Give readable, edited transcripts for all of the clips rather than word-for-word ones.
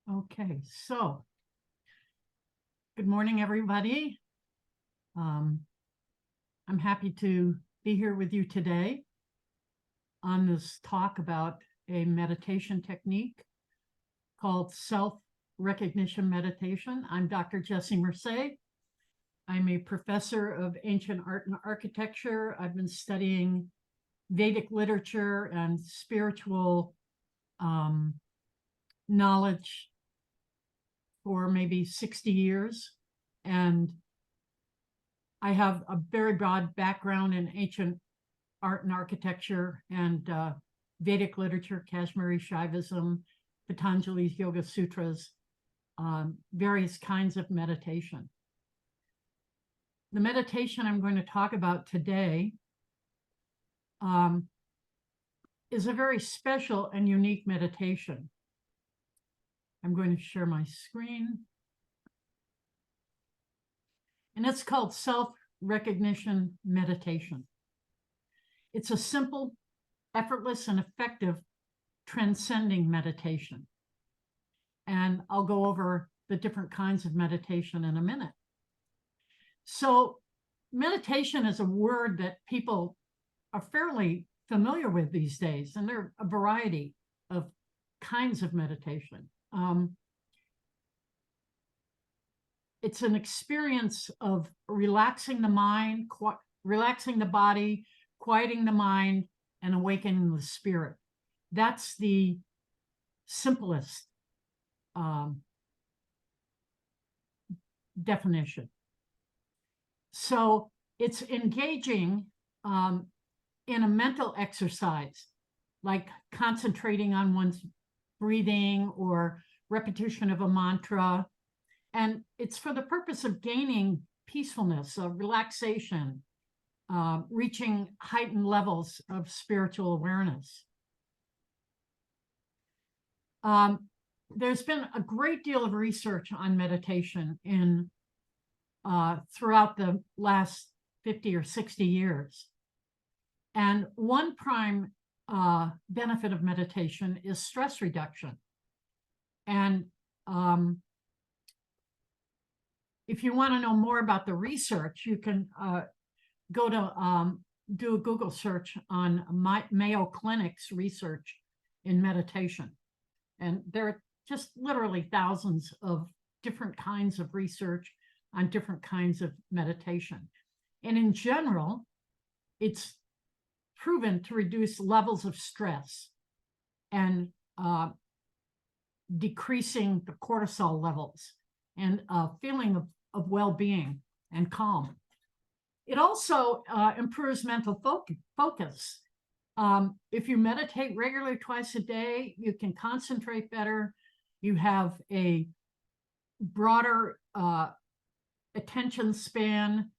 Okay, so good morning, everybody. I'm happy to be here with you today on this talk about a meditation technique called self-recognition meditation. I'm Dr. Jessie Merced. I'm a professor of ancient art and architecture. I've been studying Vedic literature and spiritual knowledge for maybe 60 years. And I have a very broad background in ancient art and architecture and Vedic literature, Kashmiri Shaivism, Patanjali's Yoga Sutras, various kinds of meditation. The meditation I'm going to talk about today is a very special and unique meditation. I'm going to share my screen. And it's called self-recognition meditation. It's a simple, effortless, and effective transcending meditation. And I'll go over the different kinds of meditation in a minute. So meditation is a word that people are fairly familiar with these days, and there are a variety of kinds of meditation. It's an experience of relaxing the mind, relaxing the body, quieting the mind, and awakening the spirit. That's the simplest definition. So it's engaging in a mental exercise, like concentrating on one's breathing or repetition of a mantra. And it's for the purpose of gaining peacefulness, of relaxation, reaching heightened levels of spiritual awareness. There's been a great deal of research on meditation throughout the last 50 or 60 years. And one prime benefit of meditation is stress reduction. And if you want to know more about the research, you can go to do a Google search on Mayo Clinic's research in meditation. And there are just literally thousands of different kinds of research on different kinds of meditation. And in general, it's proven to reduce levels of stress and decreasing the cortisol levels and a feeling of well-being and calm. It also improves mental focus. If you meditate regularly twice a day, you can concentrate better. You have a broader attention span.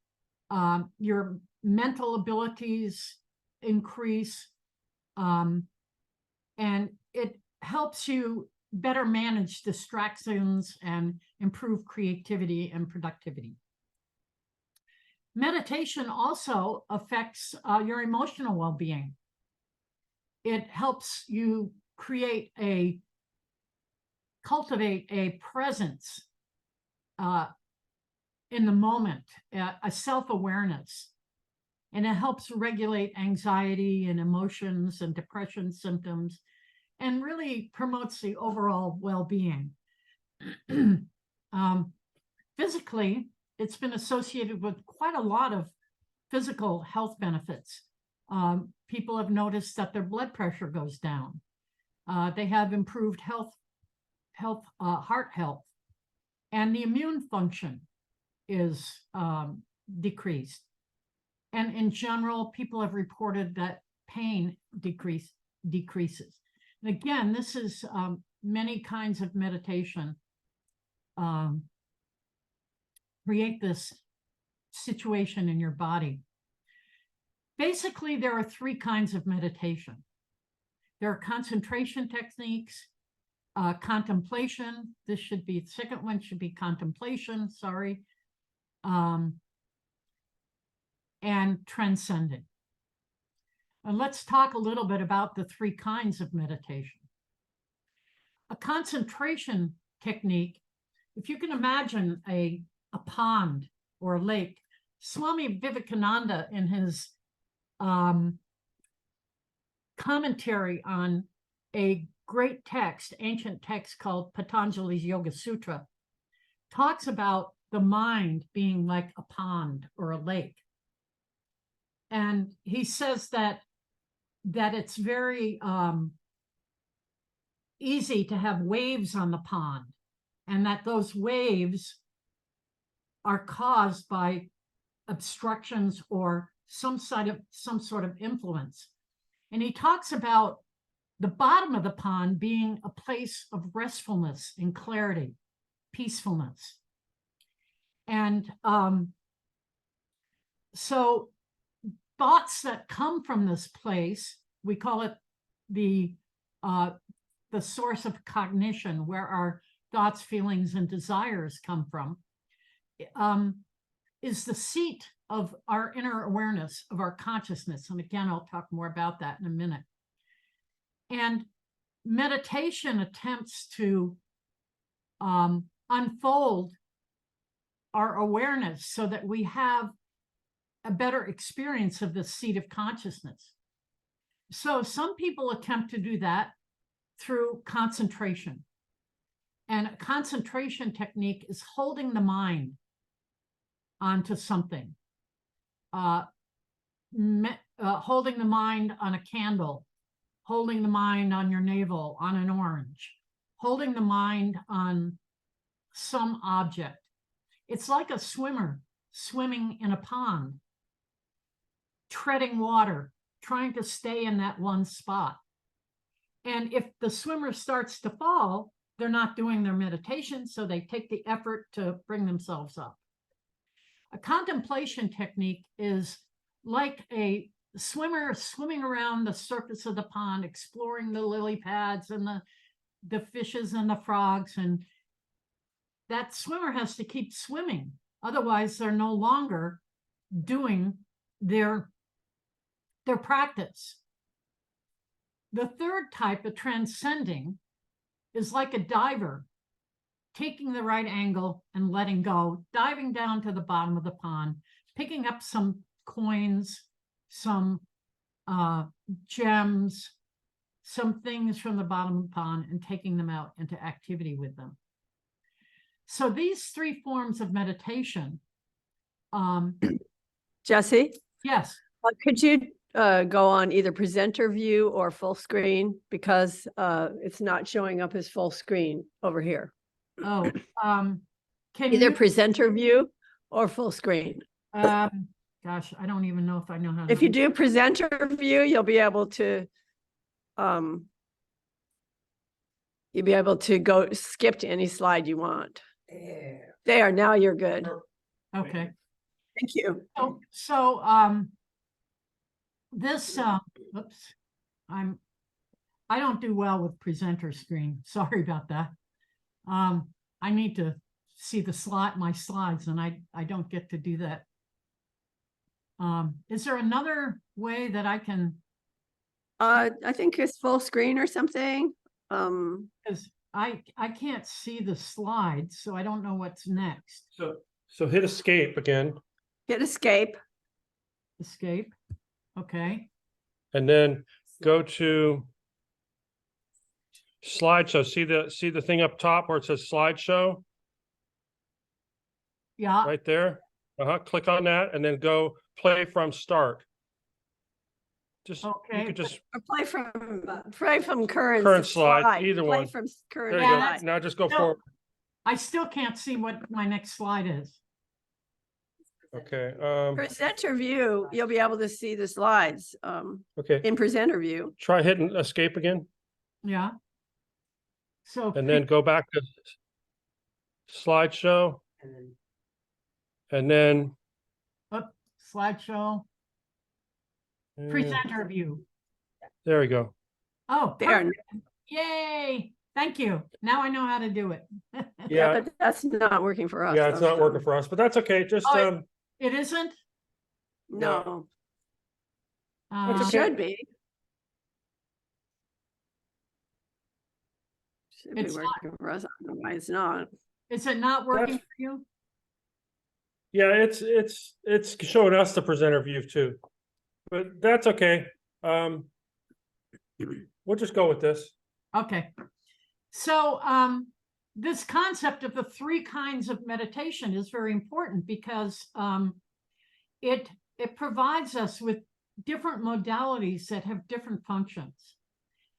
Your mental abilities increase. And it helps you better manage distractions and improve creativity and productivity. Meditation also affects your emotional well-being. It helps you cultivate a presence in the moment, a self-awareness, and it helps regulate anxiety and emotions and depression symptoms, and really promotes the overall well-being. Physically, it's been associated with quite a lot of physical health benefits. People have noticed that their blood pressure goes down. They have improved heart health, and the immune function is decreased. And in general, people have reported that pain decreases. And again, this is many kinds of meditation create this situation in your body. Basically, there are three kinds of meditation. There are concentration techniques, contemplation. This should be, the second one should be contemplation, sorry, and transcendent. And let's talk a little bit about the three kinds of meditation. A concentration technique, if you can imagine a pond or a lake, Swami Vivekananda in his commentary on a great text, ancient text called Patanjali's Yoga Sutra, talks about the mind being like a pond or a lake. And he says that it's very easy to have waves on the pond, and that those waves are caused by obstructions or some sort of influence. And he talks about the bottom of the pond being a place of restfulness and clarity, peacefulness. And so thoughts that come from this place, we call it the source of cognition, where our thoughts, feelings, and desires come from, is the seat of our inner awareness, of our consciousness. And again, I'll talk more about that in a minute. And meditation attempts to unfold our awareness so that we have a better experience of the seat of consciousness. So some people attempt to do that through concentration. And a concentration technique is holding the mind onto something, holding the mind on a candle, holding the mind on your navel, on an orange, holding the mind on some object. It's like a swimmer swimming in a pond, treading water, trying to stay in that one spot. And if the swimmer starts to fall, they're not doing their meditation, so they take the effort to bring themselves up. A contemplation technique is like a swimmer swimming around the surface of the pond, exploring the lily pads and the fishes and the frogs. And that swimmer has to keep swimming. Otherwise, they're no longer doing their practice. The third type of transcending is like a diver, taking the right angle and letting go, diving down to the bottom of the pond, picking up some coins, some gems, some things from the bottom of the pond, and taking them out into activity with them. So these three forms of meditation. Jesse? Yes. Could you go on either presenter view or full screen, because it's not showing up as full screen over here. Oh, can Either you presenter view or full screen. gosh, I don't even know if I know how to If you do presenter view, you'll be able to go skip to any slide you want. There, now you're good. Okay. Thank you. So this oops, I don't do well with presenter screen. Sorry about that. I need to see my slides, and I don't get to do that. Is there another way that I can? I think it's full screen or something. Because I can't see the slides, so I don't know what's next. So hit escape again. Hit escape. Escape. Okay. And then go to slideshow. See the thing up top where it says slideshow? Yeah. Right there. Click on that and then go play from start. Just okay. You could just Or play from current slide, either play one. from current There you go. slide. Now just go No. forward. I still can't see what my next slide is. Okay. Presenter view, you'll be able to see the slides Okay. in presenter view. Try hitting escape again. Yeah. So And then go back to slideshow. And then slideshow. Presenter view. there we go. Oh, There. perfect. Yay. Thank you. Now I know how to do it. Yeah. But that's not working for us. Yeah, it's not working for us, but that's okay. Just It isn't? No, That's it okay. should be. Should be It's not. working for us. I don't know why it's not. Is it not working That's- for you? Yeah, it's showing us the presenter view too, but that's okay. We'll just go with this. Okay. So this concept of the 3 kinds of meditation is very important because it provides us with different modalities that have different functions.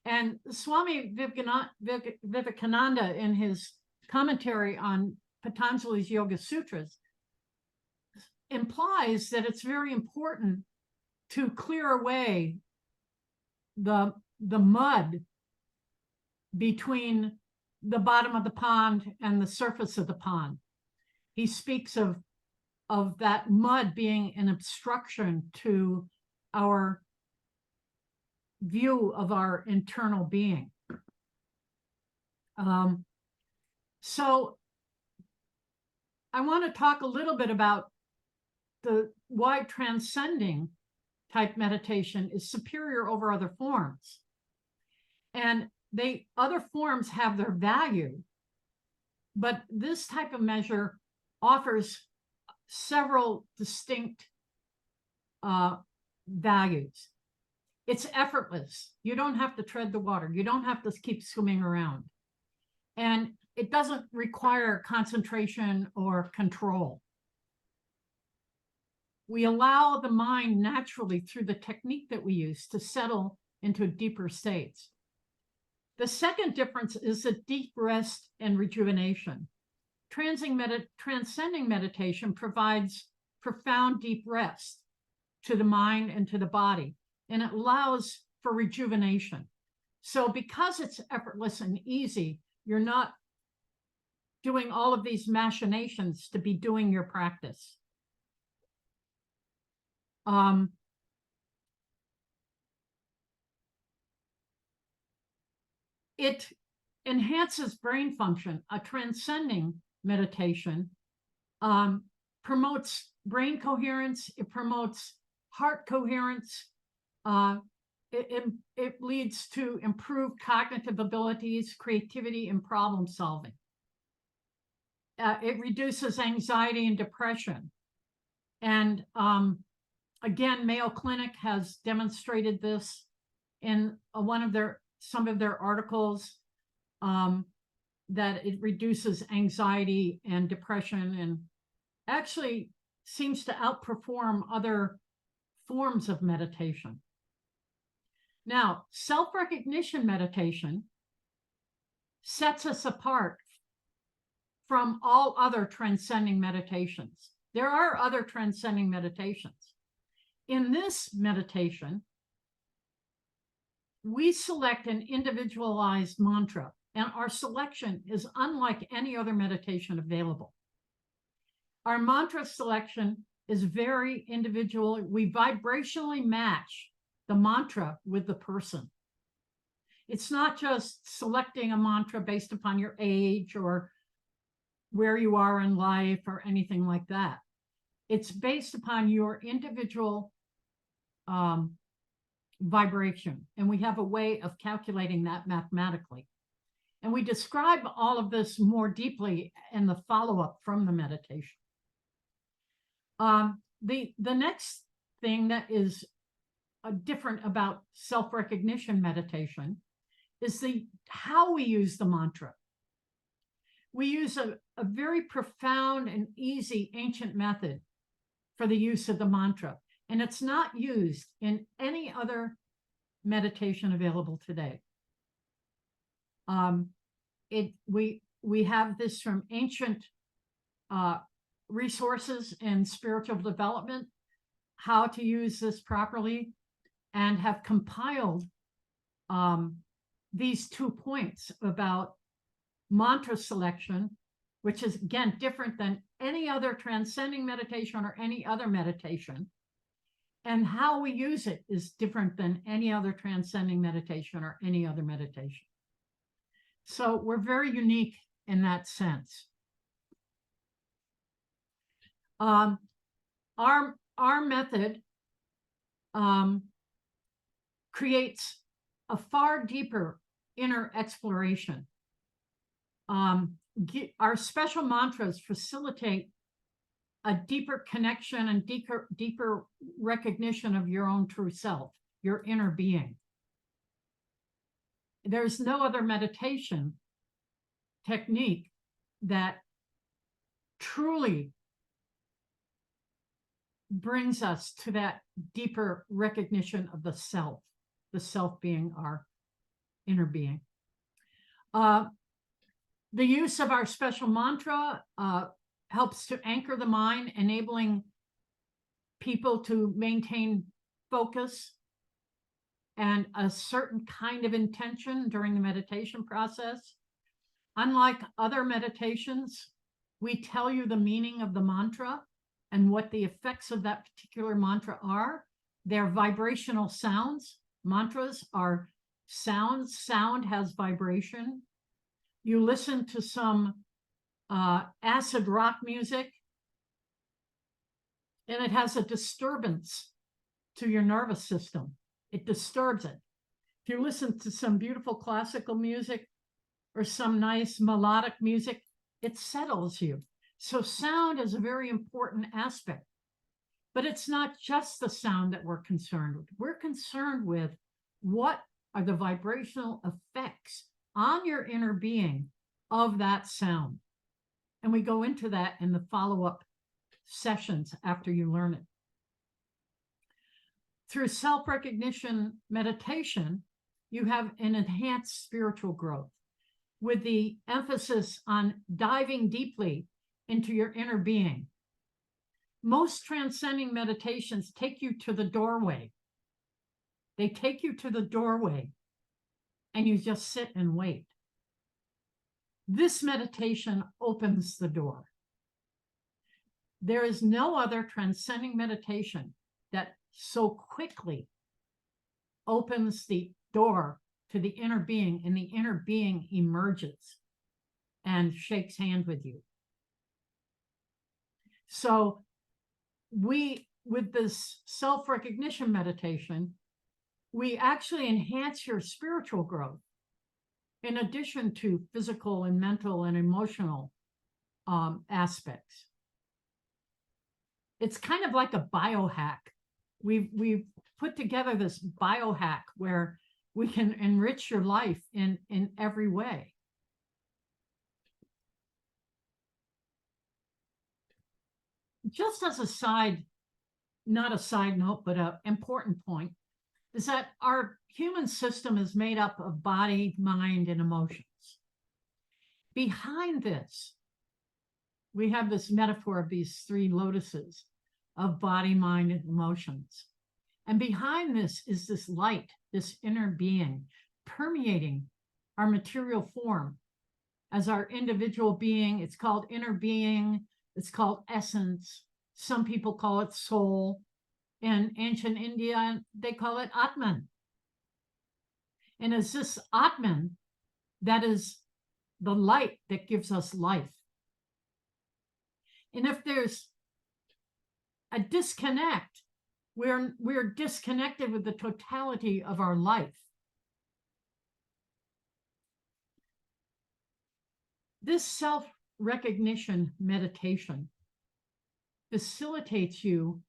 And Swami Vivekananda, in his commentary on Patanjali's Yoga Sutras, implies that it's very important to clear away the mud between the bottom of the pond and the surface of the pond. He speaks of that mud being an obstruction to our view of our internal being. So I want to talk a little bit about why transcending type meditation is superior over other forms. And other forms have their value, but this type of measure offers several distinct values. It's effortless. You don't have to tread the water. You don't have to keep swimming around. And it doesn't require concentration or control. We allow the mind naturally, through the technique that we use, to settle into deeper states. The second difference is the deep rest and rejuvenation. Transcending meditation provides profound deep rest to the mind and to the body, and it allows for rejuvenation. So because it's effortless and easy, you're not doing all of these machinations to be doing your practice. It enhances brain function. A transcending meditation promotes brain coherence. It promotes heart coherence. It leads to improved cognitive abilities, creativity, and problem solving. It reduces anxiety and depression. And again, Mayo Clinic has demonstrated this in some of their articles, that it reduces anxiety and depression, and actually seems to outperform other forms of meditation. Now, self-recognition meditation sets us apart from all other transcending meditations. There are other transcending meditations. In this meditation, we select an individualized mantra, and our selection is unlike any other meditation available. Our mantra selection is very individual. We vibrationally match the mantra with the person. It's not just selecting a mantra based upon your age or where you are in life or anything like that. It's based upon your individual vibration, and we have a way of calculating that mathematically. And we describe all of this more deeply in the follow-up from the meditation. The next thing that is different about self-recognition meditation is how we use the mantra. We use a very profound and easy ancient method for the use of the mantra, and it's not used in any other meditation available today. We have this from ancient resources in spiritual development, how to use this properly, and have compiled these 2 points about mantra selection, which is again different than any other transcending meditation or any other meditation, and how we use it is different than any other transcending meditation or any other meditation. So we're very unique in that sense. Our method creates a far deeper inner exploration. our special mantras facilitate a deeper connection and deeper recognition of your own true self, your inner being. There's no other meditation technique that truly brings us to that deeper recognition of the self being our inner being. The use of our special mantra helps to anchor the mind, enabling people to maintain focus and a certain kind of intention during the meditation process. Unlike other meditations, we tell you the meaning of the mantra and what the effects of that particular mantra are. They're vibrational sounds. Mantras are sounds. Sound has vibration. You listen to some acid rock music, and it has a disturbance to your nervous system. It disturbs it. If you listen to some beautiful classical music or some nice melodic music, it settles you. So sound is a very important aspect, but it's not just the sound that we're concerned with. We're concerned with what are the vibrational effects on your inner being of that sound. And we go into that in the follow-up sessions after you learn it. Through self-recognition meditation, you have an enhanced spiritual growth with the emphasis on diving deeply into your inner being. Most transcending meditations take you to the doorway. They take you to the doorway and you just sit and wait. This meditation opens the door. There is no other transcending meditation that so quickly opens the door to the inner being, and the inner being emerges and shakes hands with you. So with this self-recognition meditation, we actually enhance your spiritual growth in addition to physical and mental and emotional aspects. It's kind of like a biohack. We've put together this biohack where we can enrich your life in every way. Just as a side, not a side note, but an important point, is that our human system is made up of body, mind, and emotions. Behind this, we have this metaphor of these three lotuses of body, mind, and emotions. And behind this is this light, this inner being, permeating our material form as our individual being. It's called inner being. It's called essence. Some people call it soul. In ancient India, they call it Atman. And it's this Atman that is the light that gives us life. And if there's a disconnect, we're disconnected with the totality of our life. This self-recognition meditation facilitates you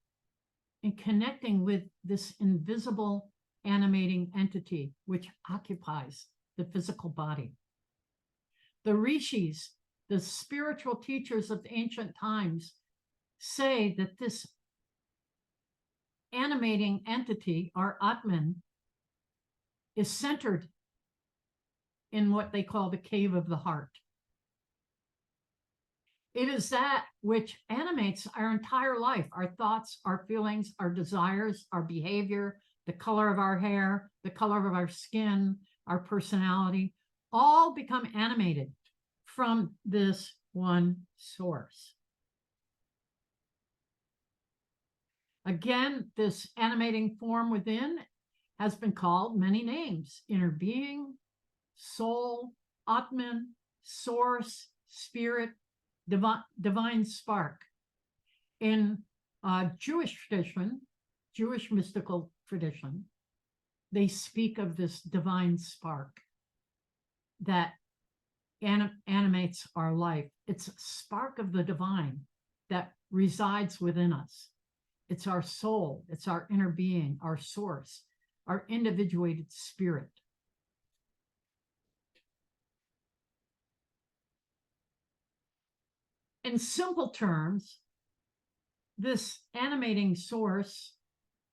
in connecting with this invisible animating entity which occupies the physical body. The rishis, the spiritual teachers of ancient times, say that this animating entity, our Atman, is centered in what they call the cave of the heart. It is that which animates our entire life, our thoughts, our feelings, our desires, our behavior, the color of our hair, the color of our skin, our personality, all become animated from this one source. Again, this animating form within has been called many names: inner being, soul, Atman, source, spirit, divine spark. In Jewish tradition, Jewish mystical tradition, they speak of this divine spark that animates our life. It's a spark of the divine that resides within us. It's our soul, it's our inner being, our source, our individuated spirit. In simple terms, this animating source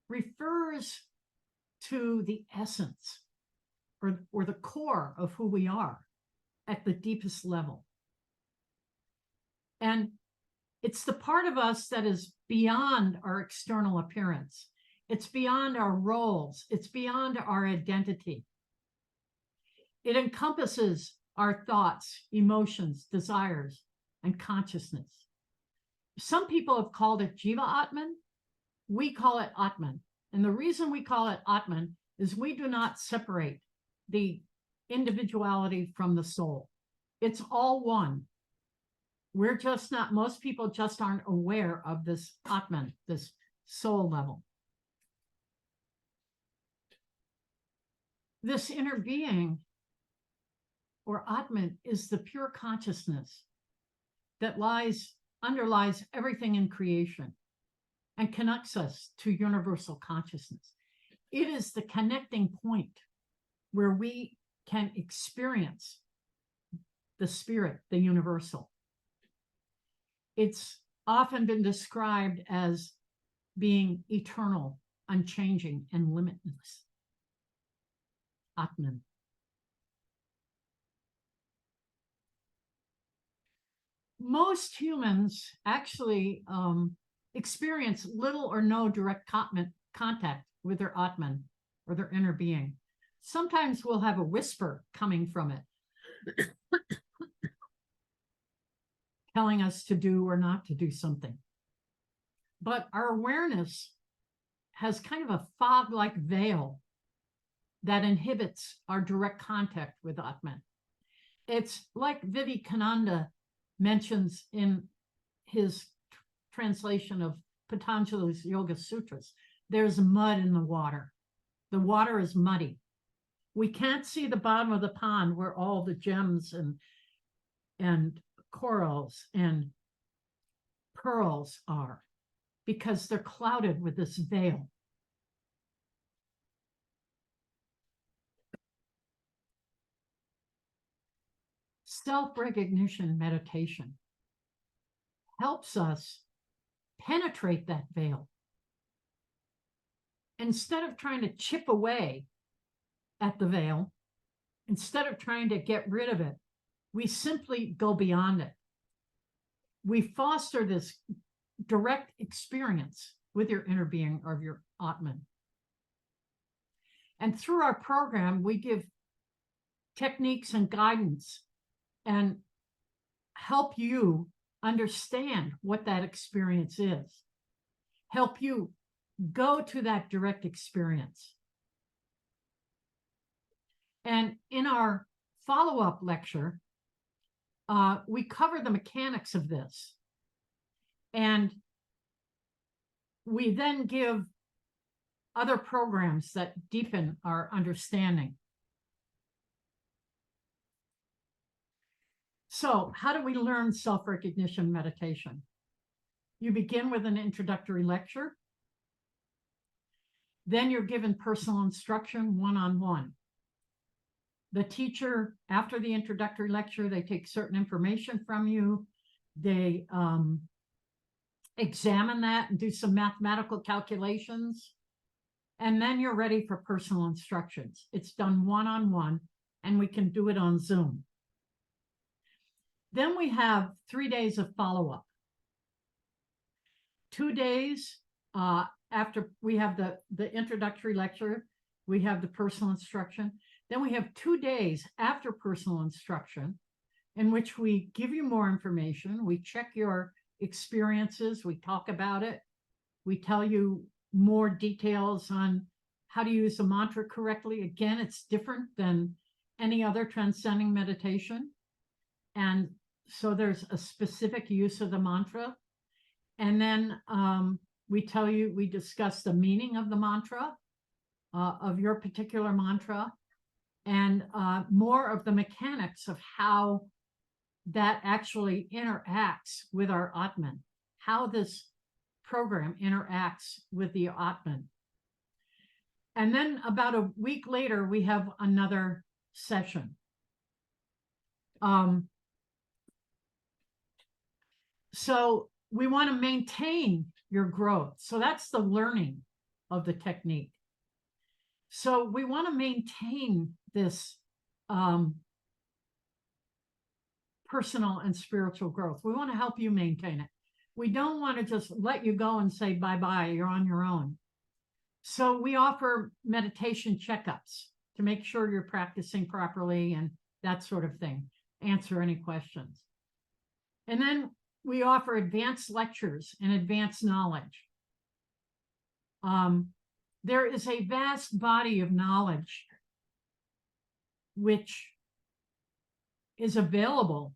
refers to the essence or the core of who we are at the deepest level. And it's the part of us that is beyond our external appearance. It's beyond our roles. It's beyond our identity. It encompasses our thoughts, emotions, desires, and consciousness. Some people have called it Jiva Atman. We call it Atman. And the reason we call it Atman is we do not separate the individuality from the soul. It's all one. We're just not, most people just aren't aware of this Atman, this soul level. This inner being or Atman is the pure consciousness that underlies everything in creation and connects us to universal consciousness. It is the connecting point where we can experience the spirit, the universal. It's often been described as being eternal, unchanging, and limitless. Atman. Most humans actually experience little or no direct contact with their Atman or their inner being. Sometimes we'll have a whisper coming from it, telling us to do or not to do something. But our awareness has kind of a fog-like veil that inhibits our direct contact with Atman. It's like Vivekananda mentions in his translation of Patanjali's Yoga Sutras. There's mud in the water. The water is muddy. We can't see the bottom of the pond where all the gems and corals and pearls are, because they're clouded with this veil. Self-recognition meditation helps us penetrate that veil. Instead of trying to chip away at the veil, instead of trying to get rid of it, we simply go beyond it. We foster this direct experience with your inner being or your Atman. And through our program, we give techniques and guidance and help you understand what that experience is. Help you go to that direct experience. And in our follow-up lecture, we cover the mechanics of this. And we then give other programs that deepen our understanding. So how do we learn self-recognition meditation? You begin with an introductory lecture. Then you're given personal instruction one-on-one. The teacher, after the introductory lecture, they take certain information from you. They examine that and do some mathematical calculations. And then you're ready for personal instructions. It's done one-on-one, and we can do it on Zoom. Then we have 3 days of follow-up. 2 days after we have the introductory lecture, we have the personal instruction. Then we have 2 days after personal instruction in which we give you more information. We check your experiences. We talk about it. We tell you more details on how to use the mantra correctly. Again, it's different than any other transcending meditation. And so there's a specific use of the mantra. And then we discuss the meaning of the mantra, of your particular mantra, and more of the mechanics of how that actually interacts with our Atman, how this program interacts with the Atman. And then about a week later, we have another session. So we want to maintain your growth. So that's the learning of the technique. So we want to maintain this personal and spiritual growth. We want to help you maintain it. We don't want to just let you go and say, bye-bye, you're on your own. So we offer meditation checkups to make sure you're practicing properly and that sort of thing. Answer any questions. And then we offer advanced lectures and advanced knowledge. There is a vast body of knowledge which is available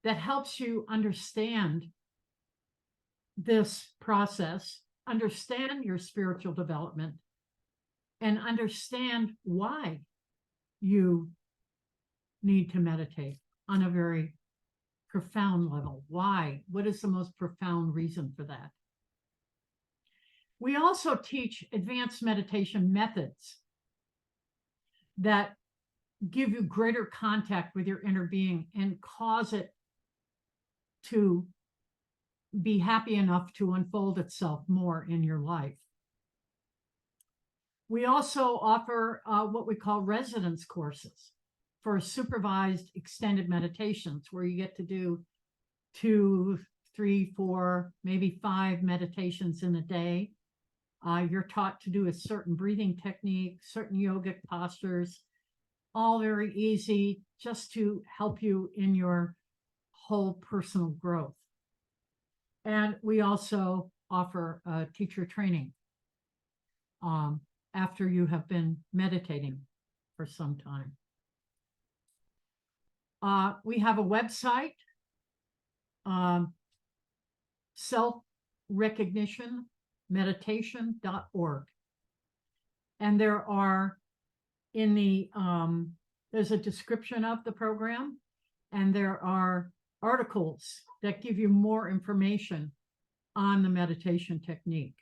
that helps you understand this process, understand your spiritual development, and understand why you need to meditate on a very profound level. Why? What is the most profound reason for that? We also teach advanced meditation methods that give you greater contact with your inner being and cause it to be happy enough to unfold itself more in your life. We also offer what we call residence courses for supervised extended meditations, where you get to do 2, 3, 4, maybe 5 meditations in a day. You're taught to do a certain breathing technique, certain yogic postures, all very easy, just to help you in your whole personal growth. And we also offer teacher training after you have been meditating for some time. We have a website, Self-Recognition Meditation.org. And there are there's a description of the program, and there are articles that give you more information on the meditation technique.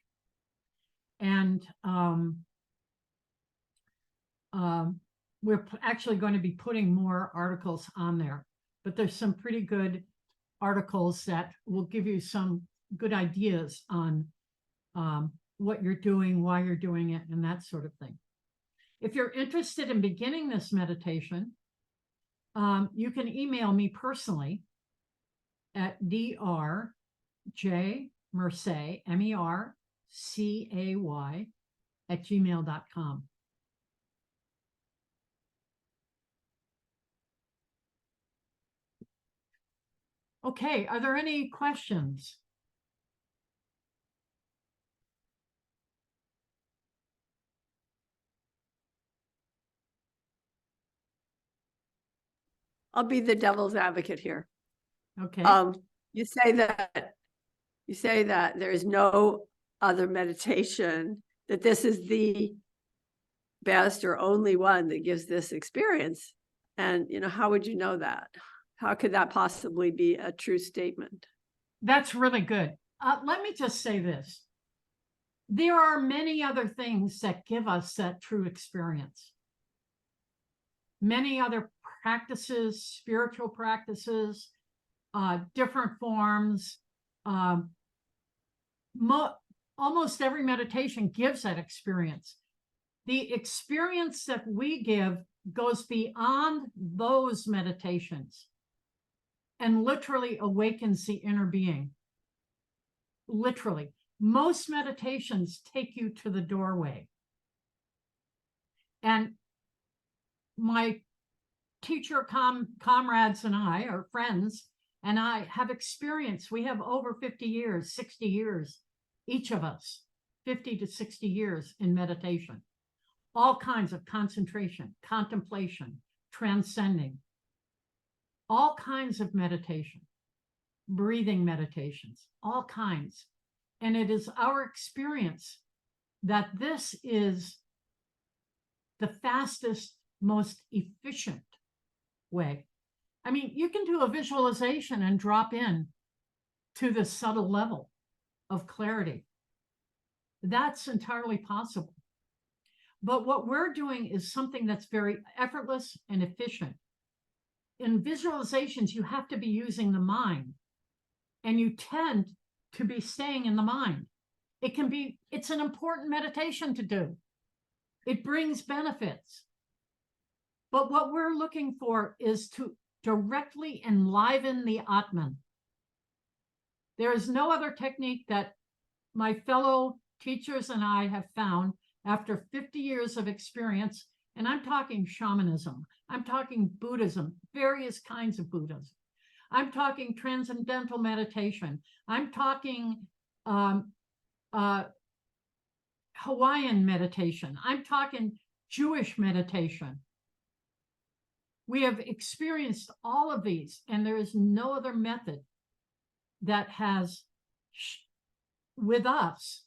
And we're actually going to be putting more articles on there, but there's some pretty good articles that will give you some good ideas on what you're doing, why you're doing it, and that sort of thing. If you're interested in beginning this meditation, you can email me personally at drjmercay, MERCAY, @gmail.com. Okay, are there any questions? I'll be the devil's advocate here. Okay. You say that there is no other meditation, that this is the best or only one that gives this experience. And, how would you know that? How could that possibly be a true statement? That's really good. Let me just say this. There are many other things that give us that true experience. Many other practices, spiritual practices, different forms. Almost every meditation gives that experience. The experience that we give goes beyond those meditations and literally awakens the inner being. Literally. Most meditations take you to the doorway. And my teacher comrades and I, or friends, and I have experience. We have over 50 years, 60 years, each of us, 50 to 60 years in meditation. All kinds of concentration, contemplation, transcending, all kinds of meditation, breathing meditations, all kinds. And it is our experience that this is the fastest, most efficient way I mean, you can do a visualization and drop in to the subtle level of clarity. That's entirely possible. But what we're doing is something that's very effortless and efficient. In visualizations, you have to be using the mind, and you tend to be staying in the mind. It's an important meditation to do. It brings benefits. But what we're looking for is to directly enliven the Atman. There is no other technique that my fellow teachers and I have found after 50 years of experience, and I'm talking shamanism, I'm talking Buddhism, various kinds of Buddhism, I'm talking transcendental meditation, I'm talking Hawaiian meditation, I'm talking Jewish meditation. We have experienced all of these, and there is no other method that has, with us,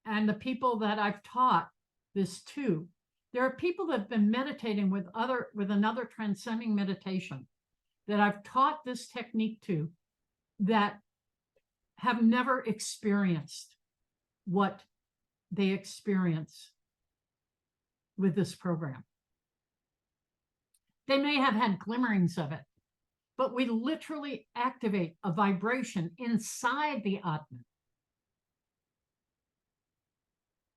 and the people that I've taught this to, there are people that have been meditating with another transcending meditation that I've taught this technique to, that have never experienced what they experience with this program. They may have had glimmerings of it, but we literally activate a vibration inside the Atman.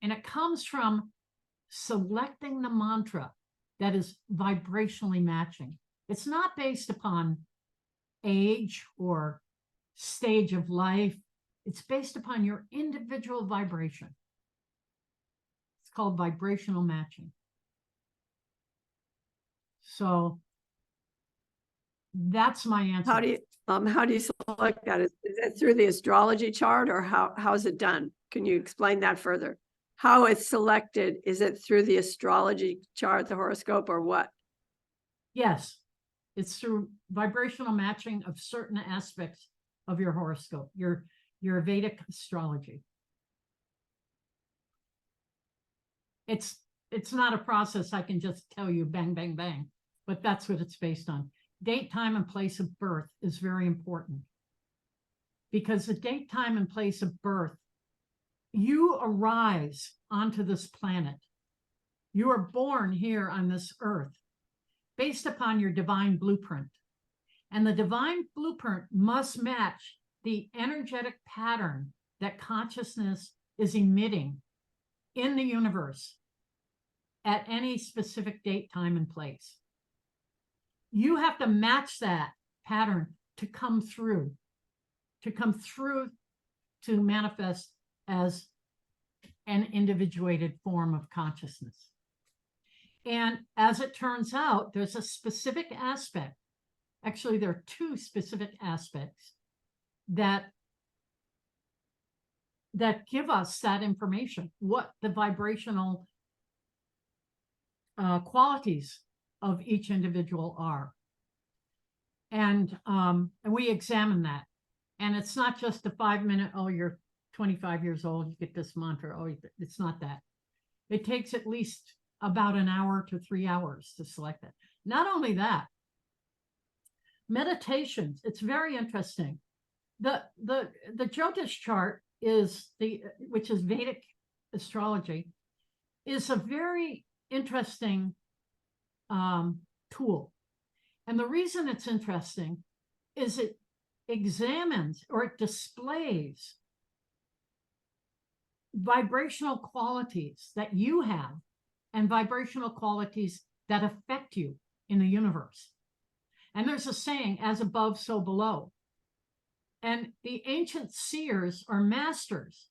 And it comes from selecting the mantra that is vibrationally matching. It's not based upon age or stage of life. It's based upon your individual vibration. It's called vibrational matching. So that's my answer. How do you select that? Is it through the astrology chart, or how is it done? Can you explain that further? How it's selected, is it through the astrology chart, the horoscope, or what? Yes, it's through vibrational matching of certain aspects of your horoscope, your Vedic astrology. It's not a process I can just tell you bang, bang, bang, but that's what it's based on. Date, time, and place of birth is very important, because the date, time, and place of birth, you arise onto this planet. You are born here on this earth based upon your divine blueprint. And the divine blueprint must match the energetic pattern that consciousness is emitting in the universe at any specific date, time, and place. You have to match that pattern to come through to manifest as an individuated form of consciousness. And as it turns out, there's a specific aspect. Actually, there are two specific aspects that give us that information, what the vibrational qualities of each individual are. And we examine that. And it's not just a 5-minute, oh, you're 25 years old, you get this mantra. Oh, it's not that. It takes at least about an hour to 3 hours to select it. Not only that, meditations, it's very interesting. The Jyotish chart which is Vedic astrology, is a very interesting tool. And the reason it's interesting is it examines, or it displays, vibrational qualities that you have and vibrational qualities that affect you in the universe. And there's a saying, as above, so below. And the ancient seers or masters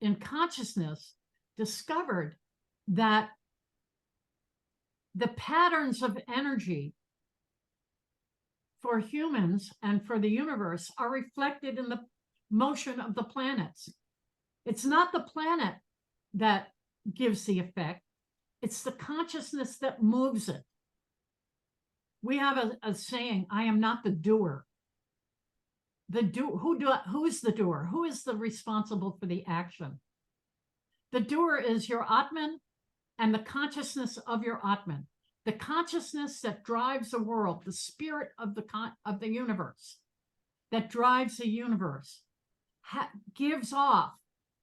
in consciousness discovered that the patterns of energy for humans and for the universe are reflected in the motion of the planets. It's not the planet that gives the effect, it's the consciousness that moves it. We have a saying, I am not the doer. Who is the doer? Who is the responsible for the action? The doer is your Atman and the consciousness of your Atman. the consciousness that drives the world, the spirit of the universe that drives the universe, gives off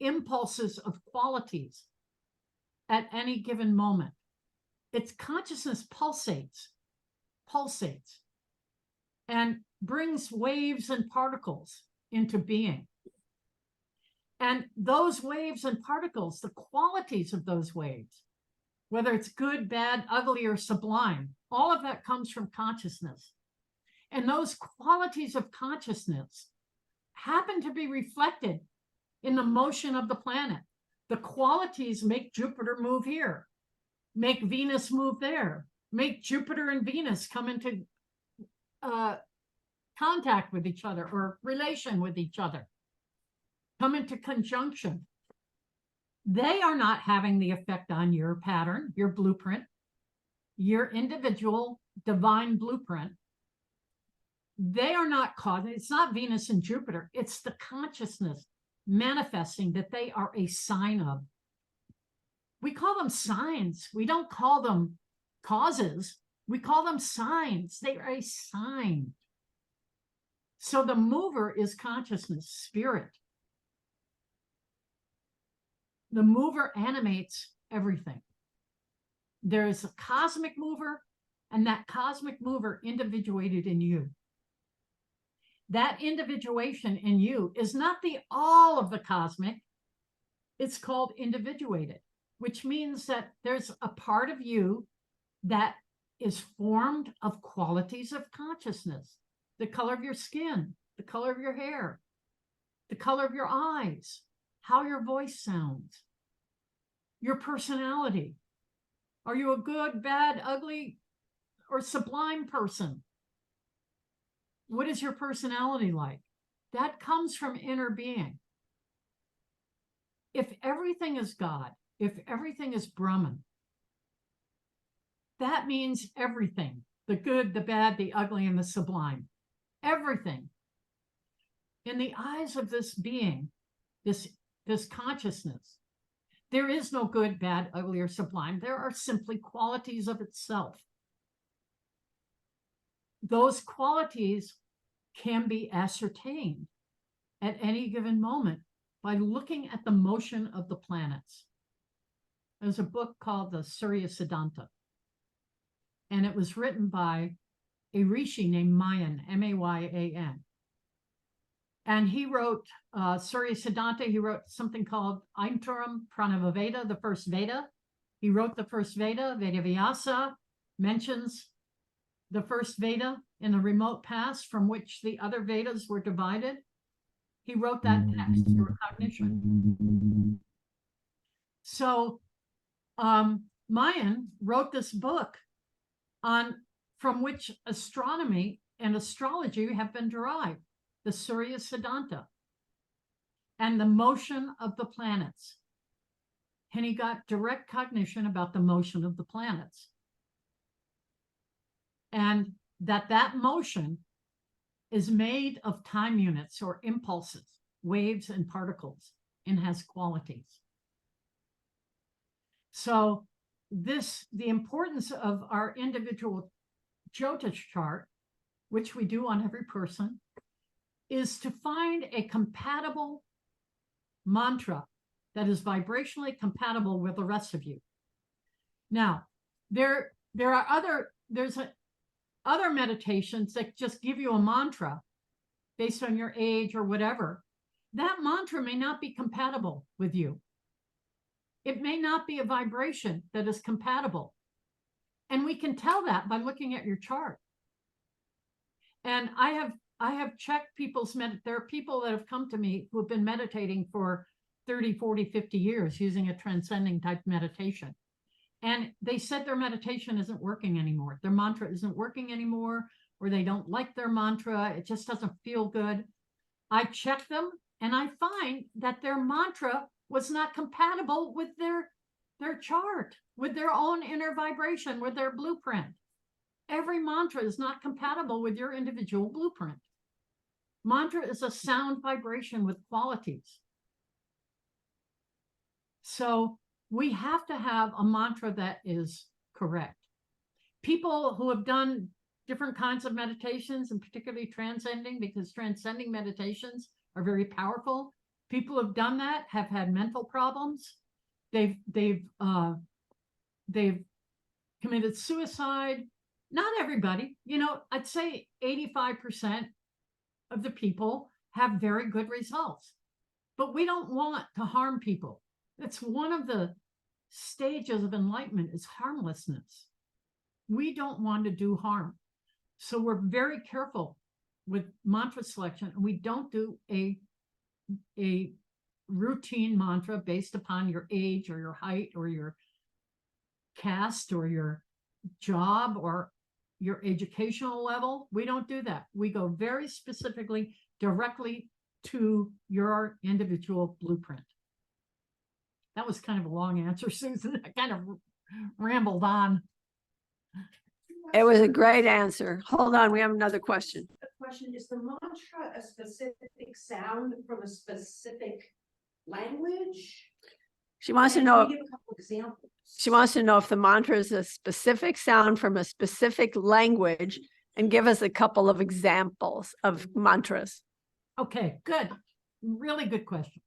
impulses of qualities at any given moment. Its consciousness pulsates, and brings waves and particles into being. And those waves and particles, the qualities of those waves, whether it's good, bad, ugly, or sublime, all of that comes from consciousness. And those qualities of consciousness happen to be reflected in the motion of the planet. The qualities make Jupiter move here, make Venus move there, make Jupiter and Venus come into contact with each other or relation with each other, come into conjunction. They are not having the effect on your pattern, your blueprint, your individual divine blueprint. They are not causing, it's not Venus and Jupiter, it's the consciousness manifesting that they are a sign of. We call them signs. We don't call them causes. We call them signs. They are a sign. So the mover is consciousness, spirit. The mover animates everything. There is a cosmic mover, and that cosmic mover individuated in you. That individuation in you is not the all of the cosmic. It's called individuated, which means that there's a part of you that is formed of qualities of consciousness. The color of your skin, the color of your hair, the color of your eyes, how your voice sounds, your personality. Are you a good, bad, ugly, or sublime person? What is your personality like? That comes from inner being. If everything is God, if everything is Brahman, that means everything, the good, the bad, the ugly, and the sublime, everything. In the eyes of this being, this consciousness, there is no good, bad, ugly, or sublime. There are simply qualities of itself. Those qualities can be ascertained at any given moment by looking at the motion of the planets. There's a book called the Surya Siddhanta, and it was written by a rishi named Mayan, M-A-Y-A-N. And he wrote Surya Siddhanta. He wrote something called Aintaram Pranava Veda, the first Veda. He wrote the first Veda. Veda Vyasa mentions the first Veda in the remote past from which the other Vedas were divided. He wrote that text, Recognition. So Mayan wrote this book from which astronomy and astrology have been derived, the Surya Siddhanta, and the motion of the planets. And he got direct cognition about the motion of the planets. And that motion is made of time units or impulses, waves and particles, and has qualities. So the importance of our individual Jyotish chart, which we do on every person, is to find a compatible mantra that is vibrationally compatible with the rest of you. Now, there's other meditations that just give you a mantra based on your age or whatever. That mantra may not be compatible with you. It may not be a vibration that is compatible. And we can tell that by looking at your chart. And I have checked there are people that have come to me who have been meditating for 30, 40, 50 years using a transcending type meditation. And they said their meditation isn't working anymore. Their mantra isn't working anymore, or they don't like their mantra. It just doesn't feel good. I check them and I find that their mantra was not compatible with their chart, with their own inner vibration, with their blueprint. Every mantra is not compatible with your individual blueprint. Mantra is a sound vibration with qualities. So we have to have a mantra that is correct. People who have done different kinds of meditations, and particularly transcending, because transcending meditations are very powerful. People who have done that have had mental problems. They've committed suicide. Not everybody, I'd say 85% of the people have very good results, but we don't want to harm people. That's one of the stages of enlightenment, is harmlessness. We don't want to do harm. So we're very careful with mantra selection, and we don't do a routine mantra based upon your age or your height or your caste or your job or your educational level. We don't do that. We go very specifically directly to your individual blueprint. That was kind of a long answer, Susan. I kind of rambled on. It was a great answer. Hold on, we have another question. The question is, the mantra a specific sound from a specific language? She wants to And know, can you give a couple examples? she wants to know if the mantra is a specific sound from a specific language, and give us a couple of examples of mantras. Okay, good. Really good question.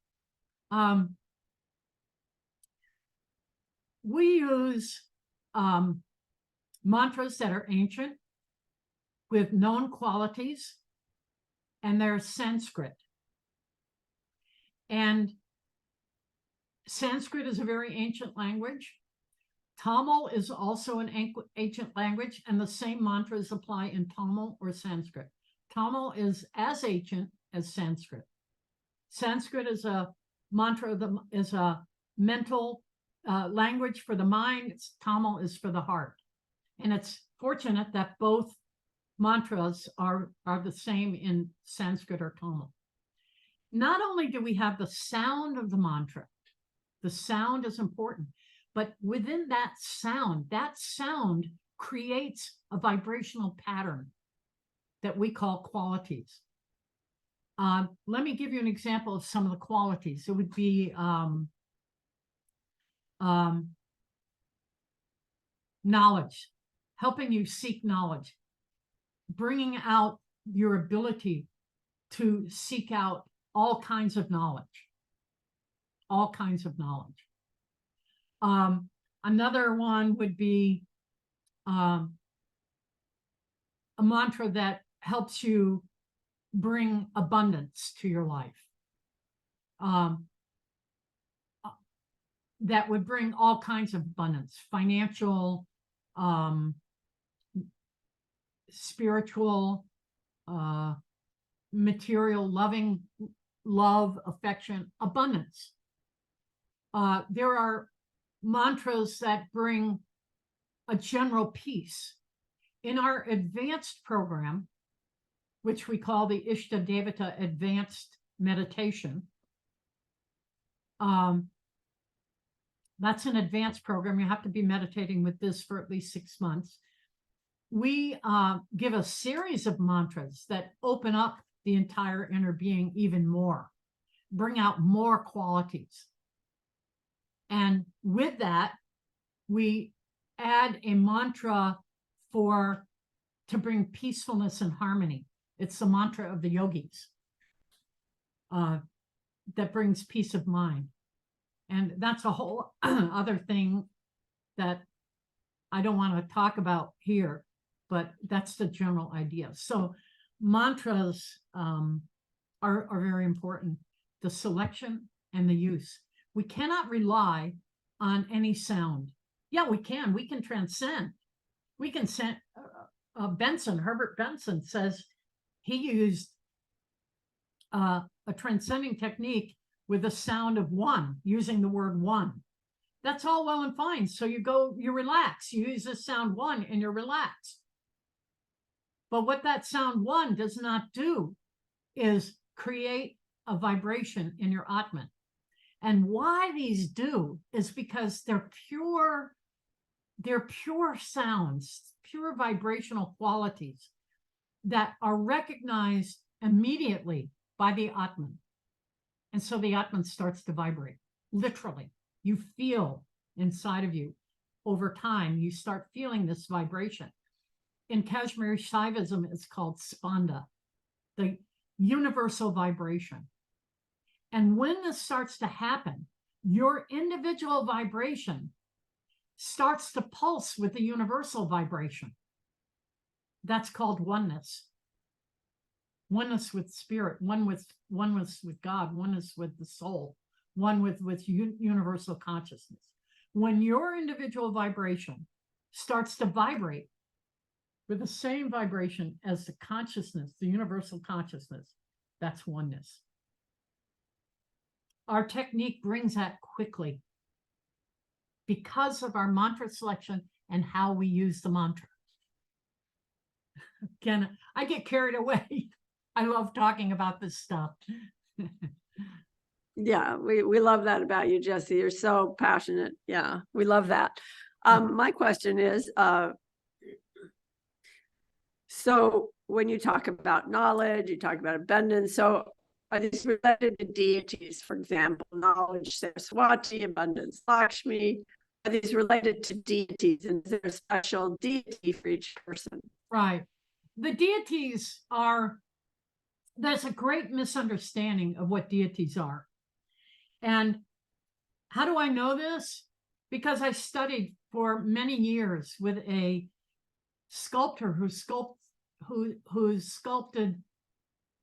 We use mantras that are ancient with known qualities, and they're Sanskrit. And Sanskrit is a very ancient language. Tamil is also an ancient language, and the same mantras apply in Tamil or Sanskrit. Tamil is as ancient as Sanskrit. Sanskrit is a mantra, is a mental language for the mind. Tamil is for the heart. And it's fortunate that both mantras are the same in Sanskrit or Tamil. Not only do we have the sound of the mantra, the sound is important, but within that sound creates a vibrational pattern that we call qualities. Let me give you an example of some of the qualities. It would be knowledge, helping you seek knowledge, bringing out your ability to seek out all kinds of knowledge, all kinds of knowledge. Another one would be a mantra that helps you bring abundance to your life. That would bring all kinds of abundance, financial, spiritual, material, loving, love, affection, abundance. There are mantras that bring a general peace. In our advanced program, which we call the Ishta Devata Advanced Meditation, that's an advanced program. You have to be meditating with this for at least 6 months. We give a series of mantras that open up the entire inner being even more, bring out more qualities. And with that, we add a mantra to bring peacefulness and harmony. It's the mantra of the yogis that brings peace of mind. And that's a whole other thing that I don't want to talk about here, but that's the general idea. So mantras are very important, the selection and the use. We cannot rely on any sound. Yeah, we can transcend. We can send, Herbert Benson says he used a transcending technique with the sound of one, using the word one. That's all well and fine. So you relax, you use the sound one and you're relaxed. But what that sound one does not do is create a vibration in your Atman. And why these do is because they're pure sounds, pure vibrational qualities that are recognized immediately by the Atman. And so the Atman starts to vibrate, literally. You feel inside of you over time, you start feeling this vibration. In Kashmiri Shaivism, it's called spanda, the universal vibration. And when this starts to happen, your individual vibration starts to pulse with the universal vibration. That's called oneness. Oneness with spirit, oneness with God, oneness with the soul, one with universal consciousness. When your individual vibration starts to vibrate with the same vibration as the consciousness, the universal consciousness, that's oneness. Our technique brings that quickly because of our mantra selection and how we use the mantra. Again, I get carried away. I love talking about this stuff. Yeah, we love that about you, Jesse. You're so passionate. Yeah, we love that. My question is, so when you talk about knowledge, you talk about abundance. So are these related to deities? For example, knowledge, Saraswati, abundance, Lakshmi. Are these related to deities? And is there a special deity for each person? Right. The deities are, there's a great misunderstanding of what deities are. And how do I know this? Because I studied for many years with a sculptor who sculpted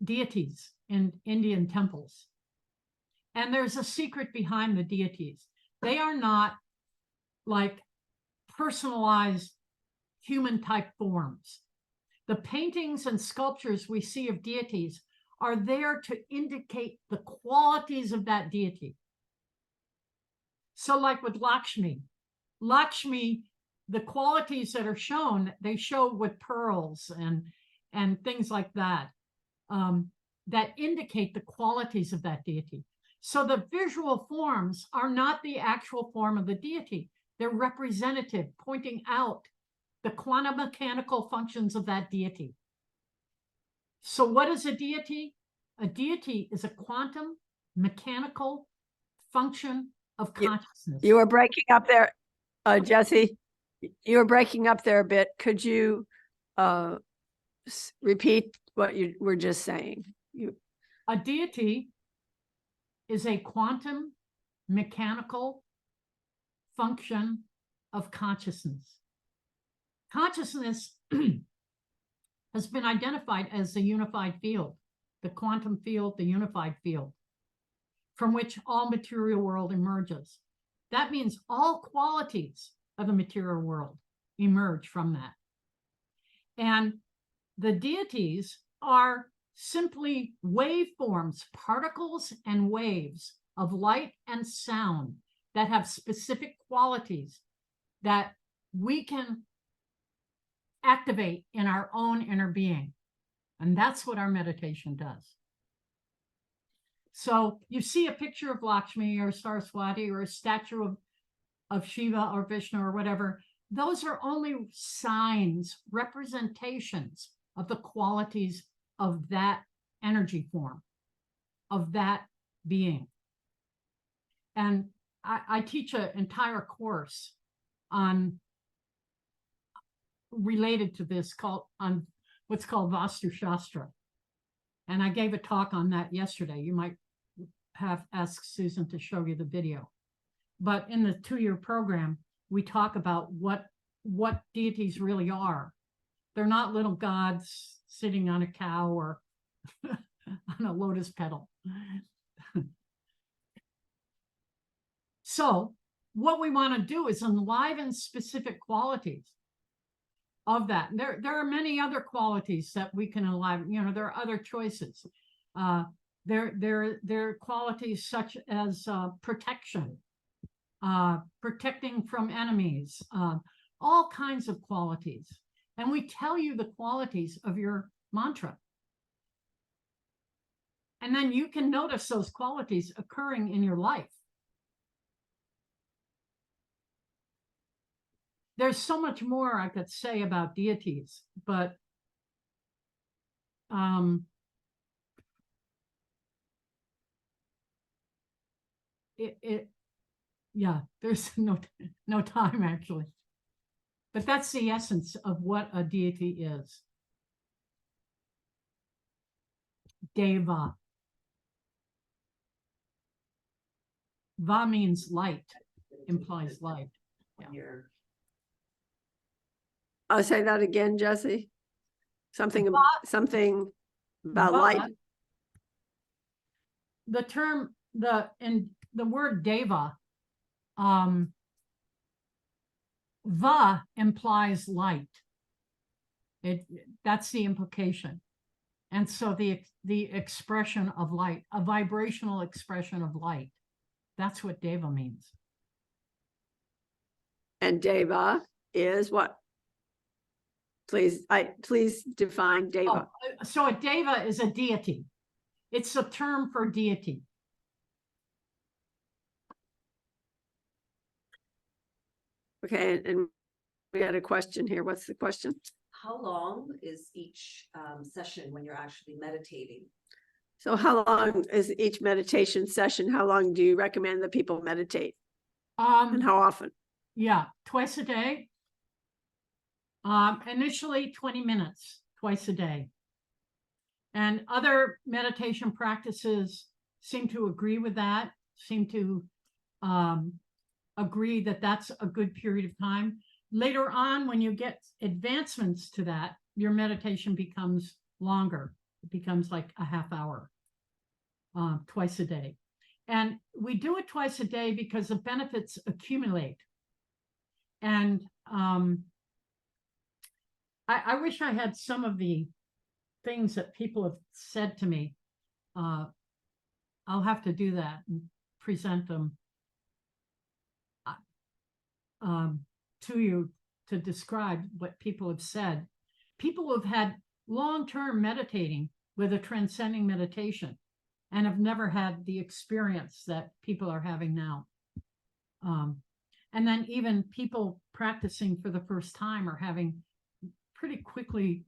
deities in Indian temples. And there's a secret behind the deities. They are not like personalized human type forms. The paintings and sculptures we see of deities are there to indicate the qualities of that deity. So like with Lakshmi, the qualities that are shown, they show with pearls and things like that, that indicate the qualities of that deity. So the visual forms are not the actual form of the deity. They're representative, pointing out the quantum mechanical functions of that deity. So what is a deity? A deity is a quantum mechanical function of consciousness. You were breaking up there, Jesse. You were breaking up there a bit. Could you repeat what you were just saying? A deity is a quantum mechanical function of consciousness. Consciousness has been identified as the unified field, the quantum field, the unified field, from which all material world emerges. That means all qualities of the material world emerge from that. And the deities are simply waveforms, particles and waves of light and sound that have specific qualities that we can activate in our own inner being. And that's what our meditation does. So you see a picture of Lakshmi or Saraswati or a statue of Shiva or Vishnu or whatever. Those are only signs, representations of the qualities of that energy form, of that being. And I teach an entire course on related to this on what's called Vastu Shastra. And I gave a talk on that yesterday. You might have asked Susan to show you the video. But in the 2-year program, we talk about what deities really are. They're not little gods sitting on a cow or on a lotus petal. So what we want to do is enliven specific qualities of that. There are many other qualities that we can enliven. You know, there are other choices. There are qualities such as protection, protecting from enemies, all kinds of qualities. And we tell you the qualities of your mantra. And then you can notice those qualities occurring in your life. There's so much more I could say about deities, but Yeah, there's no time actually. But that's the essence of what a deity is. Deva. Va means light, implies light. You're I'll say that again, Jesse. Something about Va, light. the term, the word deva, va implies light. That's the implication. And so the expression of light, a vibrational expression of light, that's what deva means. And Deva is what? Please define Deva. So a deva is a deity. It's a term for deity. Okay, and we got a question here. What's the question? how long is each session when you're actually meditating? So how long is each meditation session? How long do you recommend that people meditate? And how often? Yeah, twice a day. Initially 20 minutes, twice a day. And other meditation practices seem to agree with that, seem to agree that that's a good period of time. Later on, when you get advancements to that, your meditation becomes longer. It becomes like a half hour, twice a day. And we do it twice a day because the benefits accumulate. And I wish I had some of the things that people have said to me. I'll have to do that and present them to you to describe what people have said. People who have had long-term meditating with a transcending meditation and have never had the experience that people are having now. And then even people practicing for the first time are having pretty quickly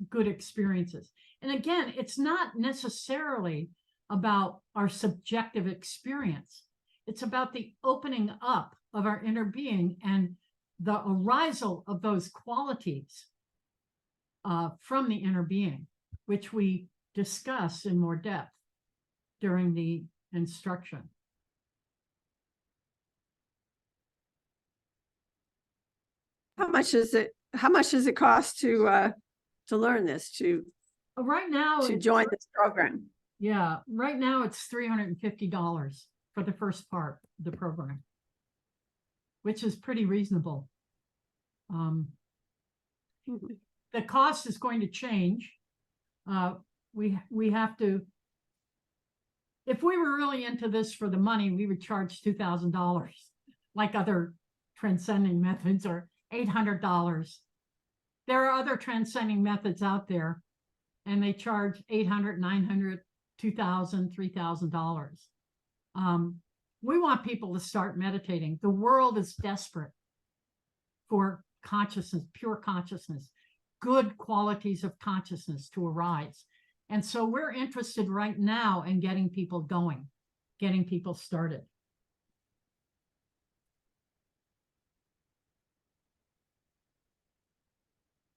good experiences. And again, it's not necessarily about our subjective experience. It's about the opening up of our inner being and the arisal of those qualities from the inner being, which we discuss in more depth during the instruction. How much does it cost to learn this, to Right now, join this program? Yeah, right now it's $350 for the first part of the program, which is pretty reasonable. The cost is going to change. We have to, if we were really into this for the money, we would charge $2,000 like other transcending methods, or $800. There are other transcending methods out there, and they charge $800, $900, $2,000, $3,000. We want people to start meditating. The world is desperate for consciousness, pure consciousness, good qualities of consciousness to arise. And so we're interested right now in getting people going, getting people started.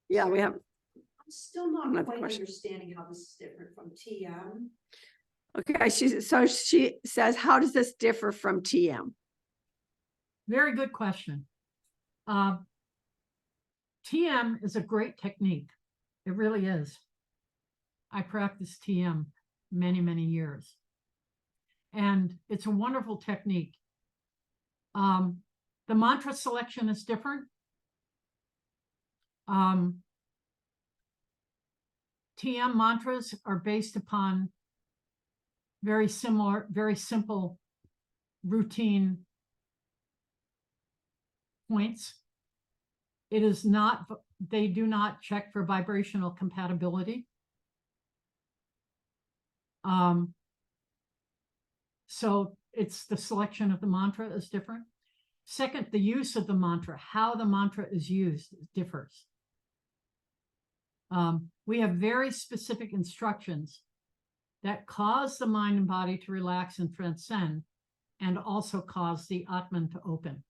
Yeah, we have. I'm still not Another quite question. understanding how this is different from TM. Okay, she says, how does this differ from TM? Very good question. TM is a great technique. It really is. I practiced TM many, many years. And it's a wonderful technique. The mantra selection is different. TM mantras are based upon very similar, very simple routine points. It is not, they do not check for vibrational compatibility. So it's the selection of the mantra is different. Second, the use of the mantra, how the mantra is used differs. We have very specific instructions that cause the mind and body to relax and transcend, and also cause the Atman to open.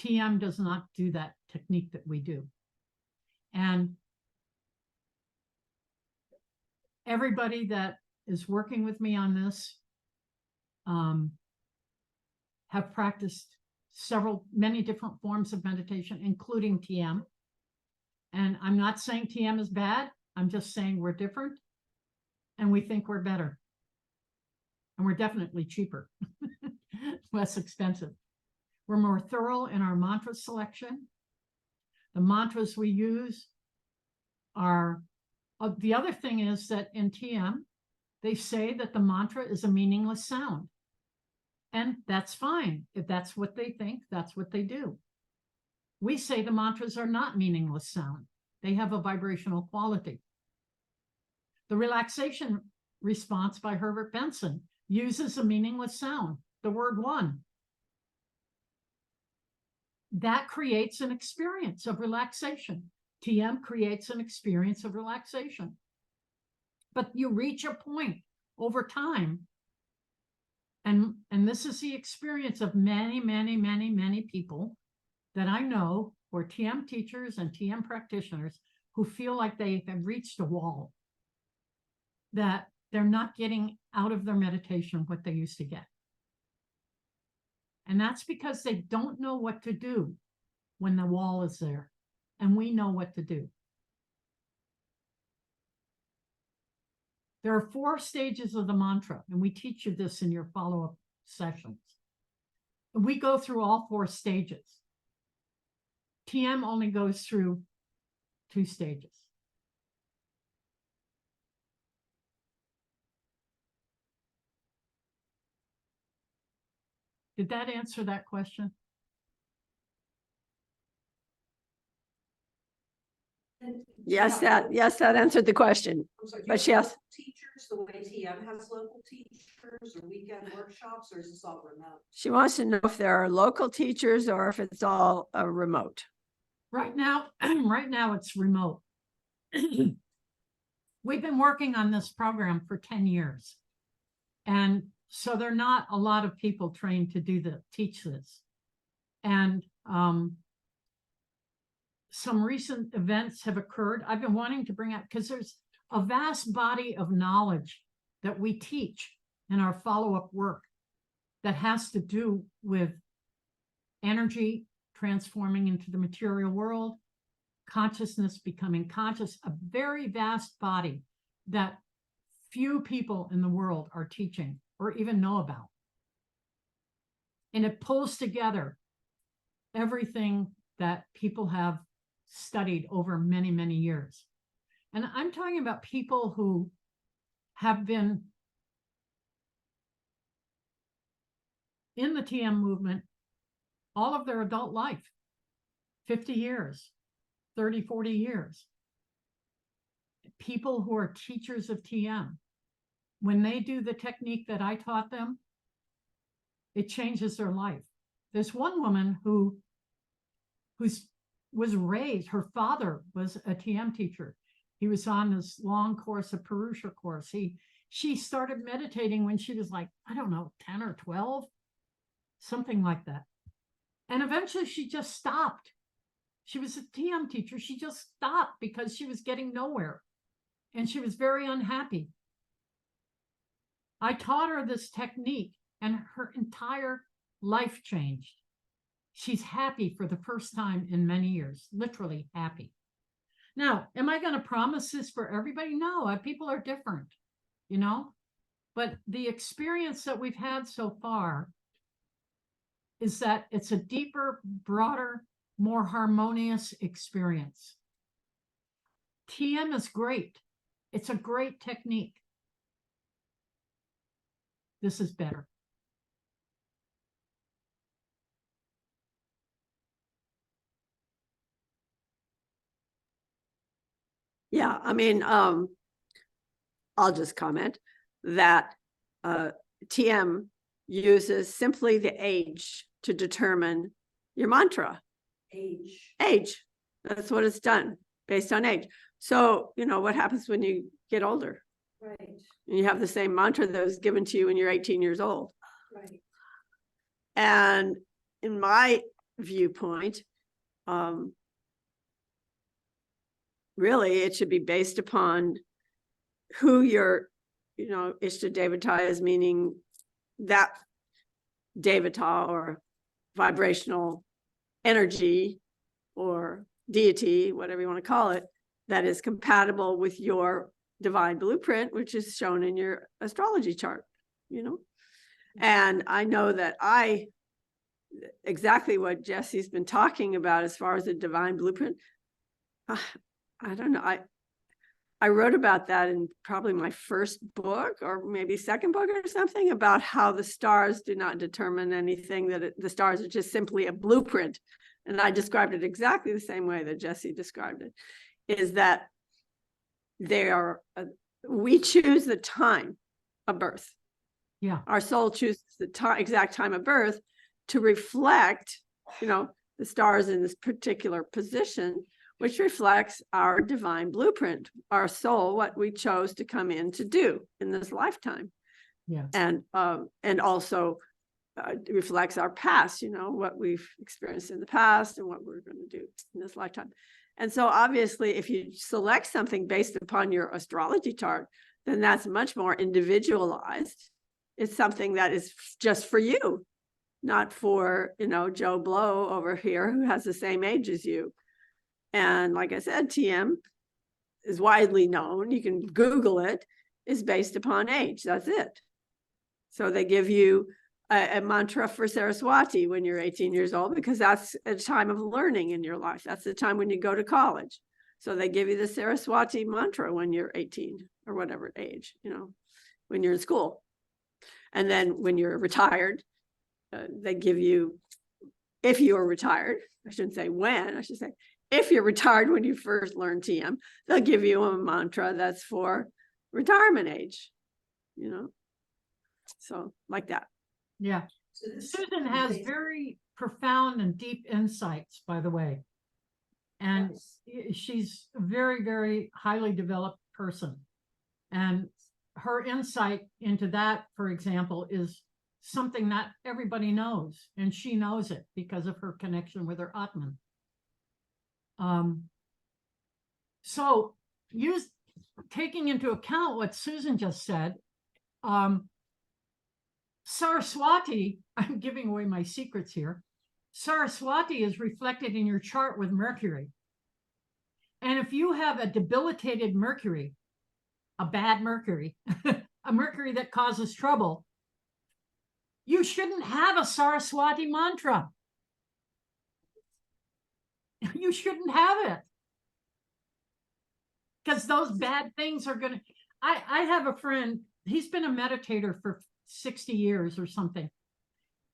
TM does not do that technique that we do. And everybody that is working with me on this have practiced many different forms of meditation, including TM. And I'm not saying TM is bad. I'm just saying we're different and we think we're better. And we're definitely cheaper, less expensive. We're more thorough in our mantra selection. The mantras we use are, the other thing is that in TM, they say that the mantra is a meaningless sound. And that's fine. If that's what they think, that's what they do. We say the mantras are not meaningless sound. They have a vibrational quality. The relaxation response by Herbert Benson uses a meaningless sound, the word one. That creates an experience of relaxation. TM creates an experience of relaxation. But you reach a point over time, and this is the experience of many, many, many, many people that I know who are TM teachers and TM practitioners who feel like they have reached a wall, that they're not getting out of their meditation what they used to get. And that's because they don't know what to do when the wall is there. And we know what to do. There are 4 stages of the mantra, and we teach you this in your follow-up sessions. And we go through all 4 stages. TM only goes through 2 stages. Did that answer that question? Yes, that answered the question. I'm sorry, do you But have yes. local teachers, the way TM has local teachers or weekend workshops, or is this all remote? She wants to know if there are local teachers or if it's all remote. Right now it's remote. We've been working on this program for 10 years. And so there are not a lot of people trained to teach this. And some recent events have occurred. I've been wanting to bring up, because there's a vast body of knowledge that we teach in our follow-up work that has to do with energy transforming into the material world, consciousness becoming conscious, a very vast body that few people in the world are teaching or even know about. And it pulls together everything that people have studied over many, many years. And I'm talking about people who have been in the TM movement all of their adult life, 50 years, 30, 40 years. People who are teachers of TM, when they do the technique that I taught them, it changes their life. There's one woman who was raised, her father was a TM teacher. He was on this long course, a Purusha course. She started meditating when she was like, I don't know, 10 or 12, something like that. And eventually she just stopped. She was a TM teacher. She just stopped because she was getting nowhere. And she was very unhappy. I taught her this technique and her entire life changed. She's happy for the first time in many years, literally happy. Now, am I going to promise this for everybody? No, people are different, you know, but the experience that we've had so far is that it's a deeper, broader, more harmonious experience. TM is great. It's a great technique. This is better. Yeah, I mean, I'll just comment that TM uses simply the age to determine your mantra. Age. That's what it's done, based on age. So, you know, what happens when you get older? Right. And you have the same mantra that was given to you when you're 18 years old. Right. And in my viewpoint, really, it should be based upon who your, Ishta Devata is, meaning that Devata or vibrational energy or deity, whatever you want to call it, that is compatible with your divine blueprint, which is shown in your astrology chart, And I know that exactly what Jesse's been talking about as far as the divine blueprint. I don't know. I wrote about that in probably my first book or maybe second book or something, about how the stars do not determine anything, that the stars are just simply a blueprint. And I described it exactly the same way that Jesse described it, is that we choose the time of birth. Yeah. Our soul chooses the exact time of birth to reflect, the stars in this particular position, which reflects our divine blueprint, our soul, what we chose to come in to do in this lifetime. Yeah. And also reflects our past, what we've experienced in the past and what we're going to do in this lifetime. And so obviously, if you select something based upon your astrology chart, then that's much more individualized. It's something that is just for you, not for, Joe Blow over here who has the same age as you. And like I said, TM is widely known. You can Google it, is based upon age. That's it. So they give you a mantra for Saraswati when you're 18 years old, because that's a time of learning in your life. That's the time when you go to college. So they give you the Saraswati mantra when you're 18 or whatever age, when you're in school. And then when you're retired, they give you, if you are retired, I shouldn't say when, I should say, if you're retired when you first learn TM, they'll give you a mantra that's for retirement age, So like that. Yeah. So this Susan has very profound and deep insights, by the way. And she's a very, very highly developed person. And her insight into that, for example, is something not everybody knows. And she knows it because of her connection with her Atman. So taking into account what Susan just said, Saraswati, I'm giving away my secrets here. Saraswati is reflected in your chart with Mercury. And if you have a debilitated Mercury, a bad Mercury, a Mercury that causes trouble, you shouldn't have a Saraswati mantra. You shouldn't have it. Because those bad things are going to... I have a friend, he's been a meditator for 60 years or something.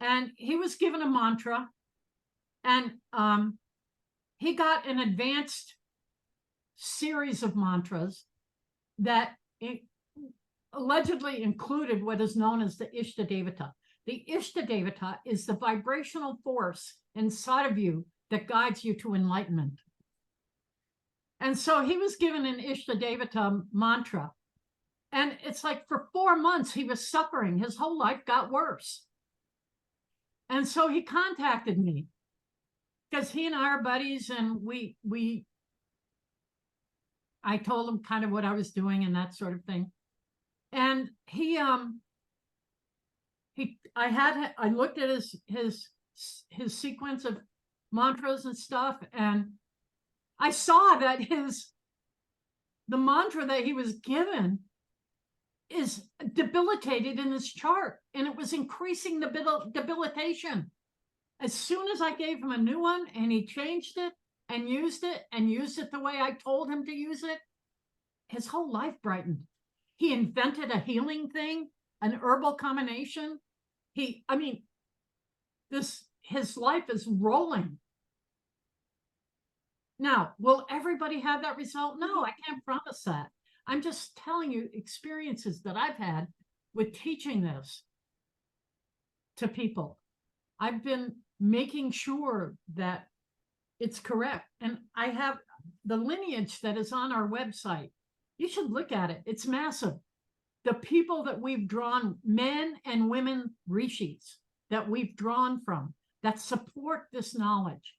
And he was given a mantra, and he got an advanced series of mantras that allegedly included what is known as the Ishta Devata. The Ishta Devata is the vibrational force inside of you that guides you to enlightenment. And so he was given an Ishta Devata mantra. And it's like for 4 months, he was suffering. His whole life got worse. And so he contacted me because he and I are buddies, and I told him kind of what I was doing and that sort of thing. And I looked at his sequence of mantras and stuff, and I saw that the mantra that he was given is debilitated in his chart, and it was increasing the debilitation. As soon as I gave him a new one and he changed it and used it the way I told him to use it, his whole life brightened. He invented a healing thing, an herbal combination. His life is rolling. Now, will everybody have that result? No, I can't promise that. I'm just telling you experiences that I've had with teaching this to people. I've been making sure that it's correct. And I have the lineage that is on our website. You should look at it. It's massive. The people that we've drawn, men and women rishis, that we've drawn from that support this knowledge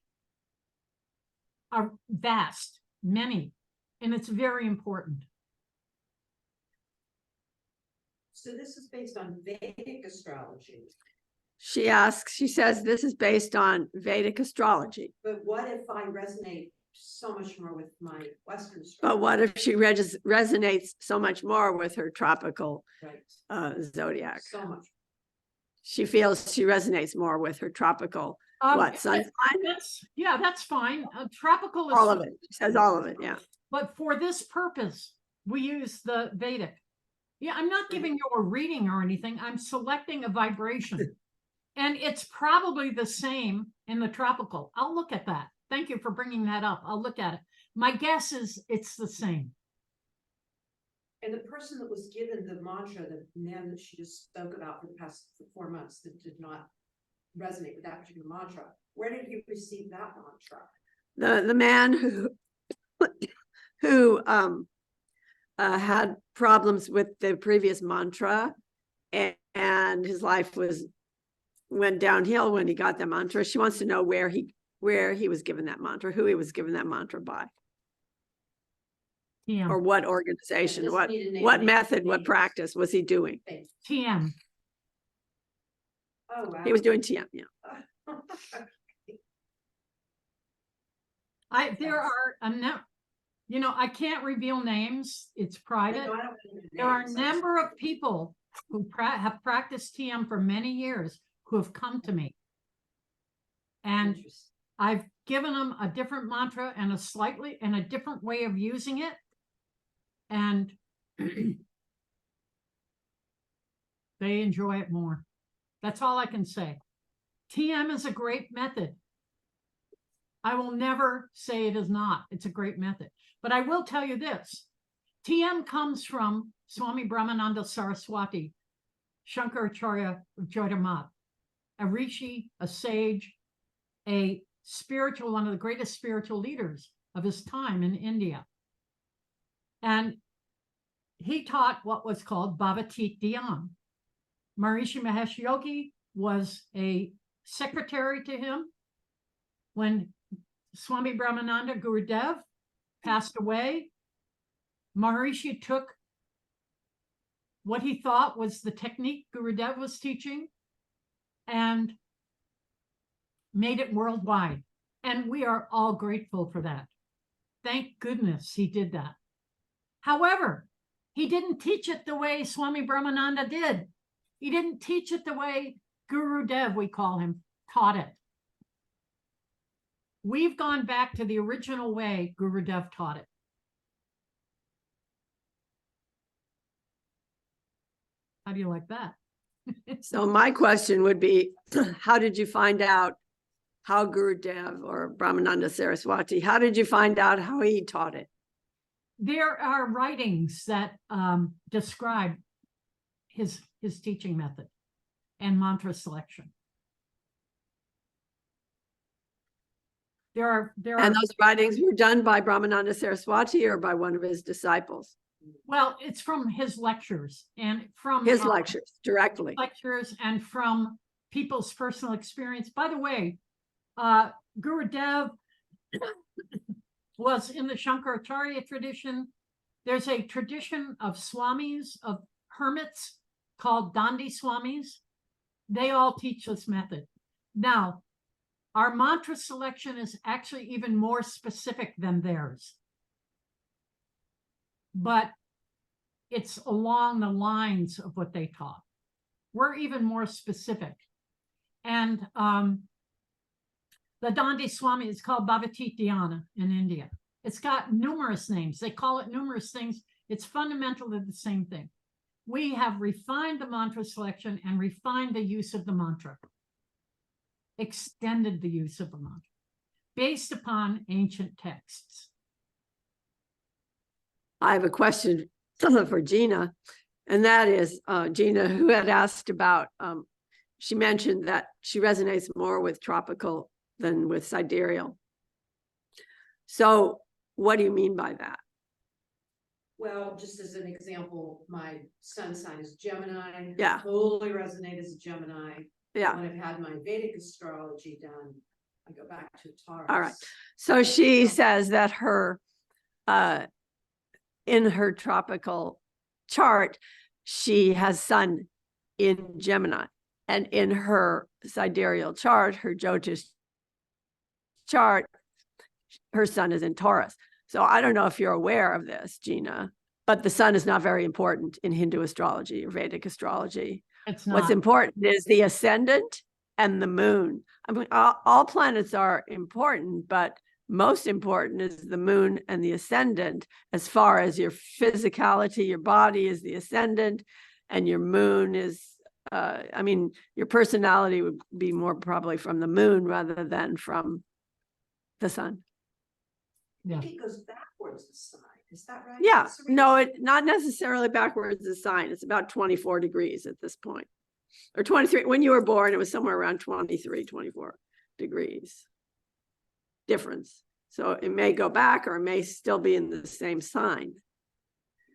are vast, many, and it's very important. So this is based on Vedic astrology, She says this is based on Vedic astrology. but what if I resonate so much more with my Western astrology? But what if she resonates so much more with her tropical Right, zodiac? so much. She feels she resonates more with her tropical, what, sun sign? That's fine. Tropical is All of it. She says all of it, yeah. but for this purpose, we use the Vedic. Yeah, I'm not giving you a reading or anything. I'm selecting a vibration. And it's probably the same in the tropical. I'll look at that. Thank you for bringing that up. I'll look at it. My guess is it's the same. And the person that was given the mantra, the man that she just spoke about for the past 4 months that did not resonate with that particular mantra, where did he receive that mantra? The man who had problems with the previous mantra, and his life went downhill when he got the mantra. She wants to know where he was given that mantra, who he was given that mantra by, TM. or what organization, Just need a name, what name, method, name. what practice was he doing? TM. Oh, wow. He was doing TM, yeah. There are I can't reveal names. It's private. No, I don't know the There are a names. number of people who have practiced TM for many years who have come to me. And Interesting. I've given them a different mantra and a different way of using it. And they enjoy it more. That's all I can say. TM is a great method. I will never say it is not. It's a great method. But I will tell you this. TM comes from Swami Brahmananda Saraswati, Shankaracharya of Jodhamath, a rishi, a sage, a spiritual, one of the greatest spiritual leaders of his time in India. And he taught what was called Bhavatit Dhyan. Maharishi Mahesh Yogi was a secretary to him. When Swami Brahmananda Gurudev passed away, Maharishi took what he thought was the technique Gurudev was teaching and made it worldwide. And we are all grateful for that. Thank goodness he did that. However, he didn't teach it the way Swami Brahmananda did. He didn't teach it the way Gurudev, we call him, taught it. We've gone back to the original way Gurudev taught it. How do you like that? So my question would be, how did you find out how Gurudev or Brahmananda Saraswati, how did you find out how he taught it? There are writings that describe his teaching method and mantra selection. And those writings were done by Brahmananda Saraswati or by one of his disciples? Well, it's from his lectures and from His lectures directly. Lectures and from people's personal experience. By the way, Gurudev was in the Shankaracharya tradition. There's a tradition of swamis, of hermits called Dandi swamis. They all teach this method. Now, our mantra selection is actually even more specific than theirs. But it's along the lines of what they taught. We're even more specific. And the Dandi Swami is called Bhavatit Dhyana in India. It's got numerous names. They call it numerous things. It's fundamentally the same thing. We have refined the mantra selection and refined the use of the mantra. Extended the use of the mantra based upon ancient texts. I have a question for Gina, and that is Gina, who had asked about, she mentioned that she resonates more with tropical than with sidereal. So what do you mean by that? Well, just as an example, my sun sign is Gemini. Yeah. Totally resonate as a Gemini. Yeah. When I've had my Vedic astrology done, I go back to Taurus. All right. So she says that her, in her tropical chart, she has Sun in Gemini, and in her sidereal chart, her Jyotish chart, her Sun is in Taurus. So I don't know if you're aware of this, Gina, but the Sun is not very important in Hindu astrology or Vedic astrology. It's What's not. important is the ascendant and the moon. I mean, all planets are important, but most important is the moon and the ascendant. As far as your physicality, your body is the ascendant, and your moon is, I mean, your personality would be more probably from the moon rather than from the sun. I Yeah. think it goes backwards the sign. Is that right? Yeah, Serena? no, it not necessarily backwards the sign. It's about 24 degrees at this point. Or 23. When you were born, it was somewhere around 23, 24 degrees difference. So it may go back or it may still be in the same sign.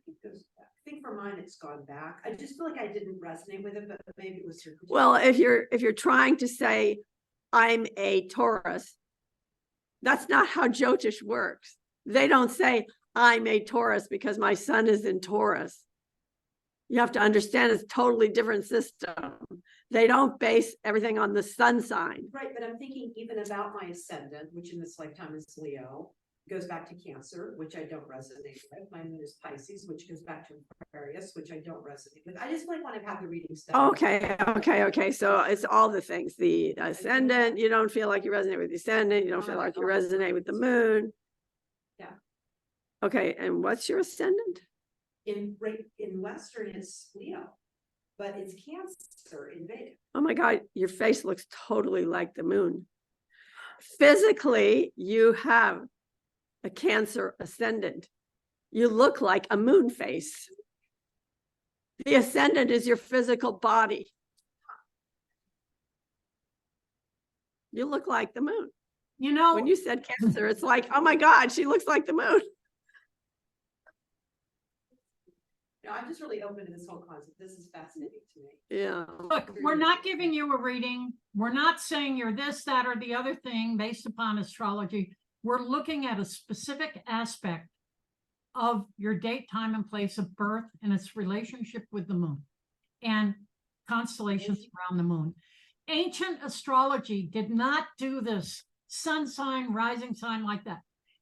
It goes back. I think for mine it's gone back. I just feel like I didn't resonate with it, but maybe it was her. Well, if you're trying to say I'm a Taurus, that's not how Jyotish works. They don't say I'm a Taurus because my sun is in Taurus. You have to understand it's a totally different system. They don't base everything on the sun sign. Right, but I'm thinking even about my ascendant, which in this lifetime is Leo, goes back to Cancer, which I don't resonate with. My moon is Pisces, which goes back to Aquarius, which I don't resonate with. I just like want to have the reading stuff. Okay. So it's all the things. The ascendant, you don't feel like you resonate with the ascendant. You don't feel like you resonate with the moon. Yeah. Okay, and what's your ascendant? In Western, it's Leo, but it's Cancer in Vedic. Oh my God, your face looks totally like the moon. Physically, you have a Cancer ascendant. You look like a moon face. The ascendant is your physical body. You look like the moon. You know, When you said Cancer, it's like, oh my God, she looks like the moon. No, I'm just really open to this whole concept. This is fascinating to me. Yeah. look, we're not giving you a reading. We're not saying you're this, that, or the other thing based upon astrology. We're looking at a specific aspect of your date, time, and place of birth and its relationship with the moon and constellations around the moon. Ancient astrology did not do this sun sign, rising sign like that.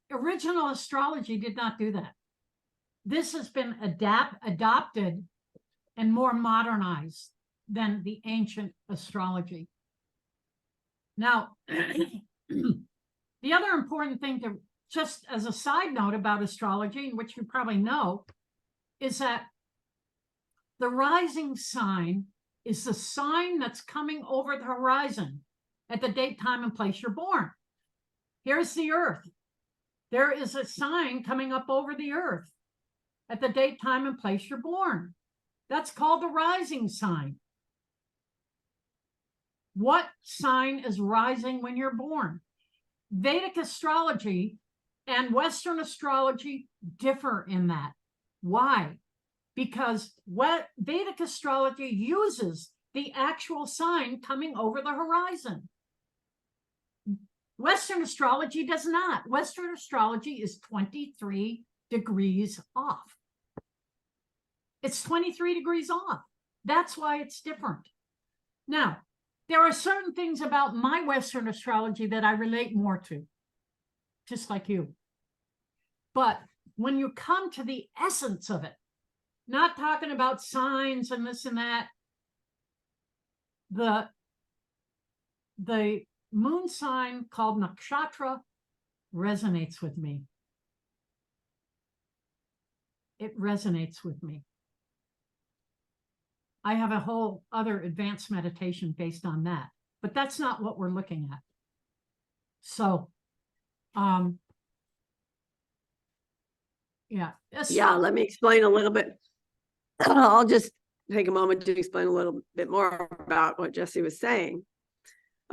Original astrology did not do that. This has been adopted and more modernized than the ancient astrology. Now, the other important thing to, just as a side note about astrology, which you probably know, is that the rising sign is the sign that's coming over the horizon at the date, time, and place you're born. Here's the Earth. There is a sign coming up over the Earth at the date, time, and place you're born. That's called the rising sign. What sign is rising when you're born? Vedic astrology and Western astrology differ in that. Why? Because Vedic astrology uses the actual sign coming over the horizon. Western astrology does not. Western astrology is 23 degrees off. It's 23 degrees off. That's why it's different. Now, there are certain things about my Western astrology that I relate more to, just like you. But when you come to the essence of it, not talking about signs and this and that, the moon sign called nakshatra resonates with me. It resonates with me. I have a whole other advanced meditation based on that, but that's not what we're looking at. So, yeah. Let me explain a little bit. I'll just take a moment to explain a little bit more about what Jesse was saying.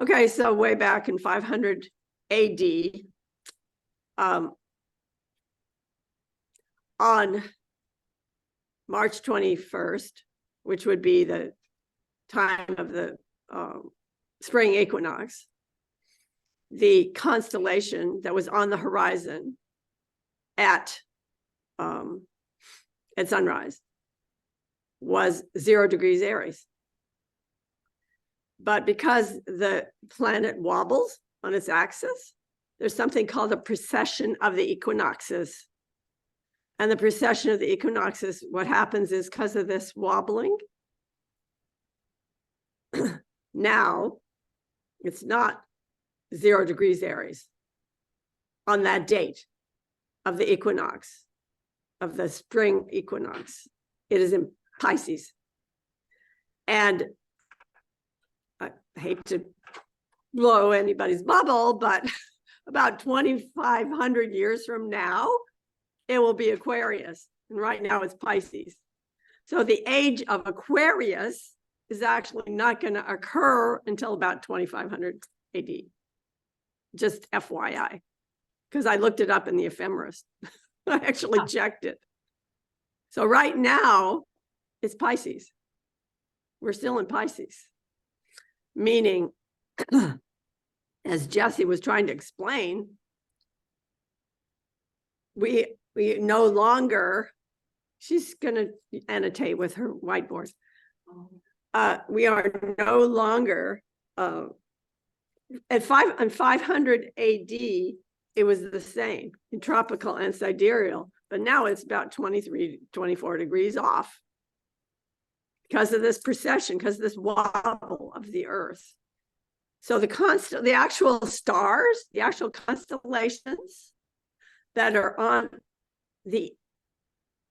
Okay, so way back in 500 AD, on March 21st, which would be the time of the spring equinox, the constellation that was on the horizon at sunrise was 0 degrees Aries. But because the planet wobbles on its axis, there's something called a precession of the equinoxes. And the precession of the equinoxes, what happens is because of this wobbling, now it's not 0 degrees Aries on that date of the equinox, of the spring equinox. It is in Pisces. And I hate to blow anybody's bubble, but about 2,500 years from now, it will be Aquarius. And right now it's Pisces. So the age of Aquarius is actually not going to occur until about 2,500 AD. Just FYI, because I looked it up in the ephemeris. I actually checked it. So right now it's Pisces. We're still in Pisces, meaning, as Jessie was trying to explain, we no longer, she's going to annotate with her whiteboard. We are no longer at 500 AD. It was the same in tropical and sidereal, but now it's about 23, 24 degrees off because of this precession, because of this wobble of the Earth. So the actual stars, the actual constellations that are on the,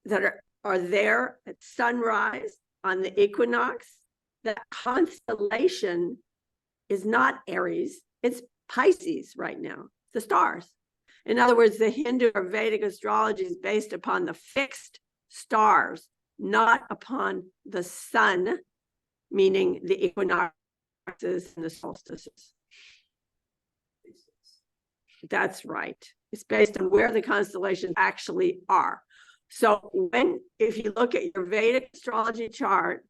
that are there at sunrise on the equinox, that constellation is not Aries, it's Pisces right now, the stars. In other words, the Hindu or Vedic astrology is based upon the fixed stars, not upon the sun, meaning the equinoxes and the solstices. That's right. It's based on where the constellations actually are. So if you look at your Vedic astrology chart,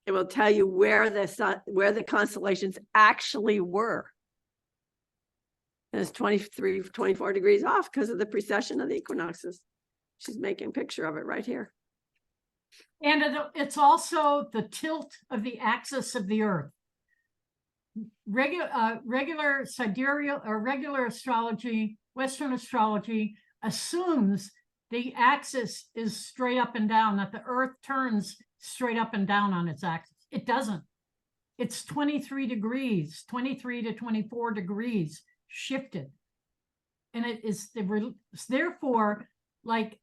it will tell you where the constellations actually were. And it's 23, 24 degrees off because of the precession of the equinoxes. She's making a picture of it right here. And it's also the tilt of the axis of the Earth. Regular sidereal or regular astrology, Western astrology, assumes the axis is straight up and down, that the Earth turns straight up and down on its axis. It doesn't. It's 23 degrees, 23 to 24 degrees shifted. And it is therefore, like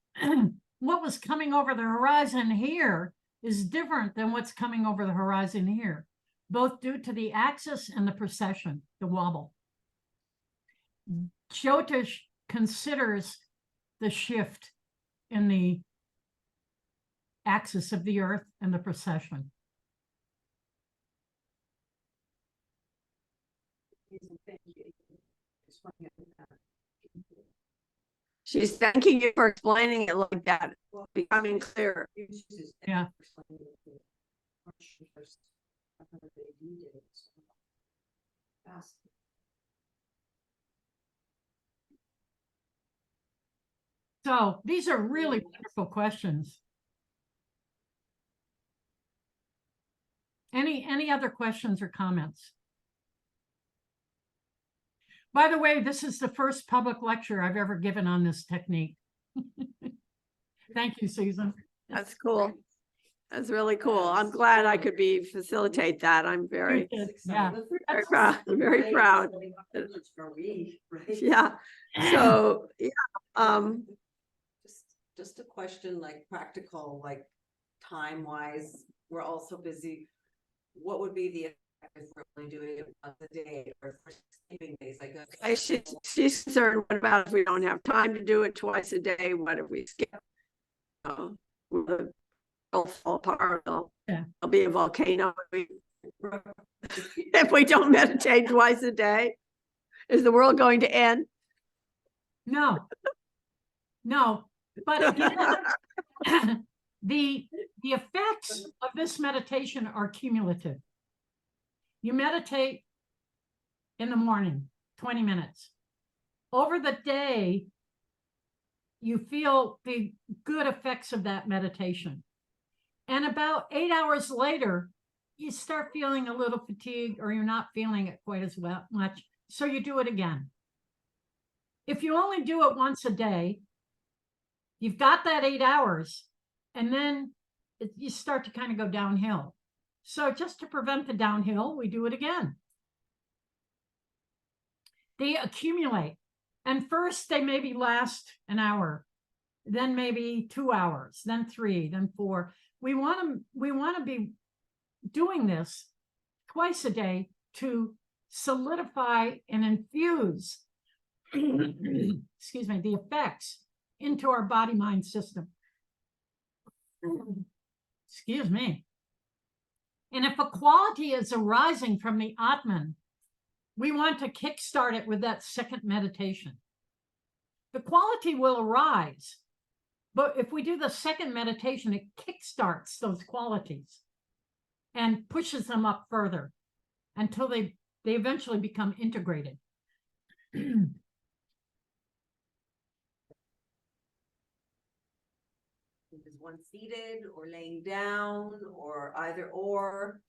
what was coming over the horizon here is different than what's coming over the horizon here, both due to the axis and the precession, the wobble. Jyotish considers the shift in the axis of the Earth and the precession. She's thanking you for explaining it like that, becoming clearer. Yeah. So these are really wonderful questions. Any other questions or comments? By the way, this is the first public lecture I've ever given on this technique. Thank you, Susan. That's cool. That's really cool. I'm glad I could facilitate that. I'm very, Yeah. very proud. I'm very proud. Yeah. So yeah. Just a question, like practical, like time wise, we're also busy. What would be the effect if we're only doing it once a day or for sleeping days? Like she's concerned, what about if we don't have time to do it twice a day? What if we skip? Will fall apart? There'll be a volcano if we don't meditate twice a day. Is the world going to end? No. But the effects of this meditation are cumulative. You meditate in the morning, 20 minutes. Over the day, you feel the good effects of that meditation. And about 8 hours later, you start feeling a little fatigued, or you're not feeling it quite as much. So you do it again. If you only do it once a day, you've got that 8 hours, and then you start to kind of go downhill. So just to prevent the downhill, we do it again. They accumulate. And first they maybe last an hour, then maybe 2 hours, then 3, then 4. We want to be doing this twice a day to solidify and infuse excuse me, the effects into our body mind system. Excuse me. And if a quality is arising from the Atman, we want to kickstart it with that second meditation. The quality will arise, but if we do the second meditation, it kickstarts those qualities and pushes them up further until they eventually become integrated. Is one seated or laying down or either or?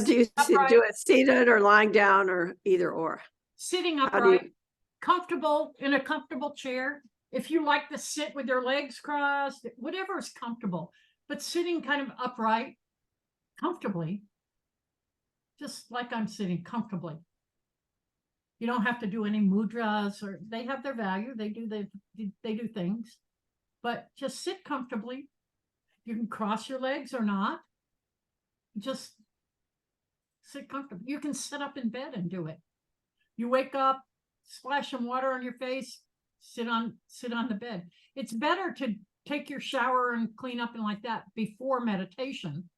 Do you Upright. do it seated or lying down or either or? Sitting How do you- upright, comfortable in a comfortable chair. If you like to sit with your legs crossed, whatever is comfortable, but sitting kind of upright, comfortably, just like I'm sitting comfortably. You don't have to do any mudras, or they have their value. They do things, but just sit comfortably. You can cross your legs or not. Just sit comfortably. You can sit up in bed and do it. You wake up, splash some water on your face, sit on the bed. It's better to take your shower and clean up and like that before meditation.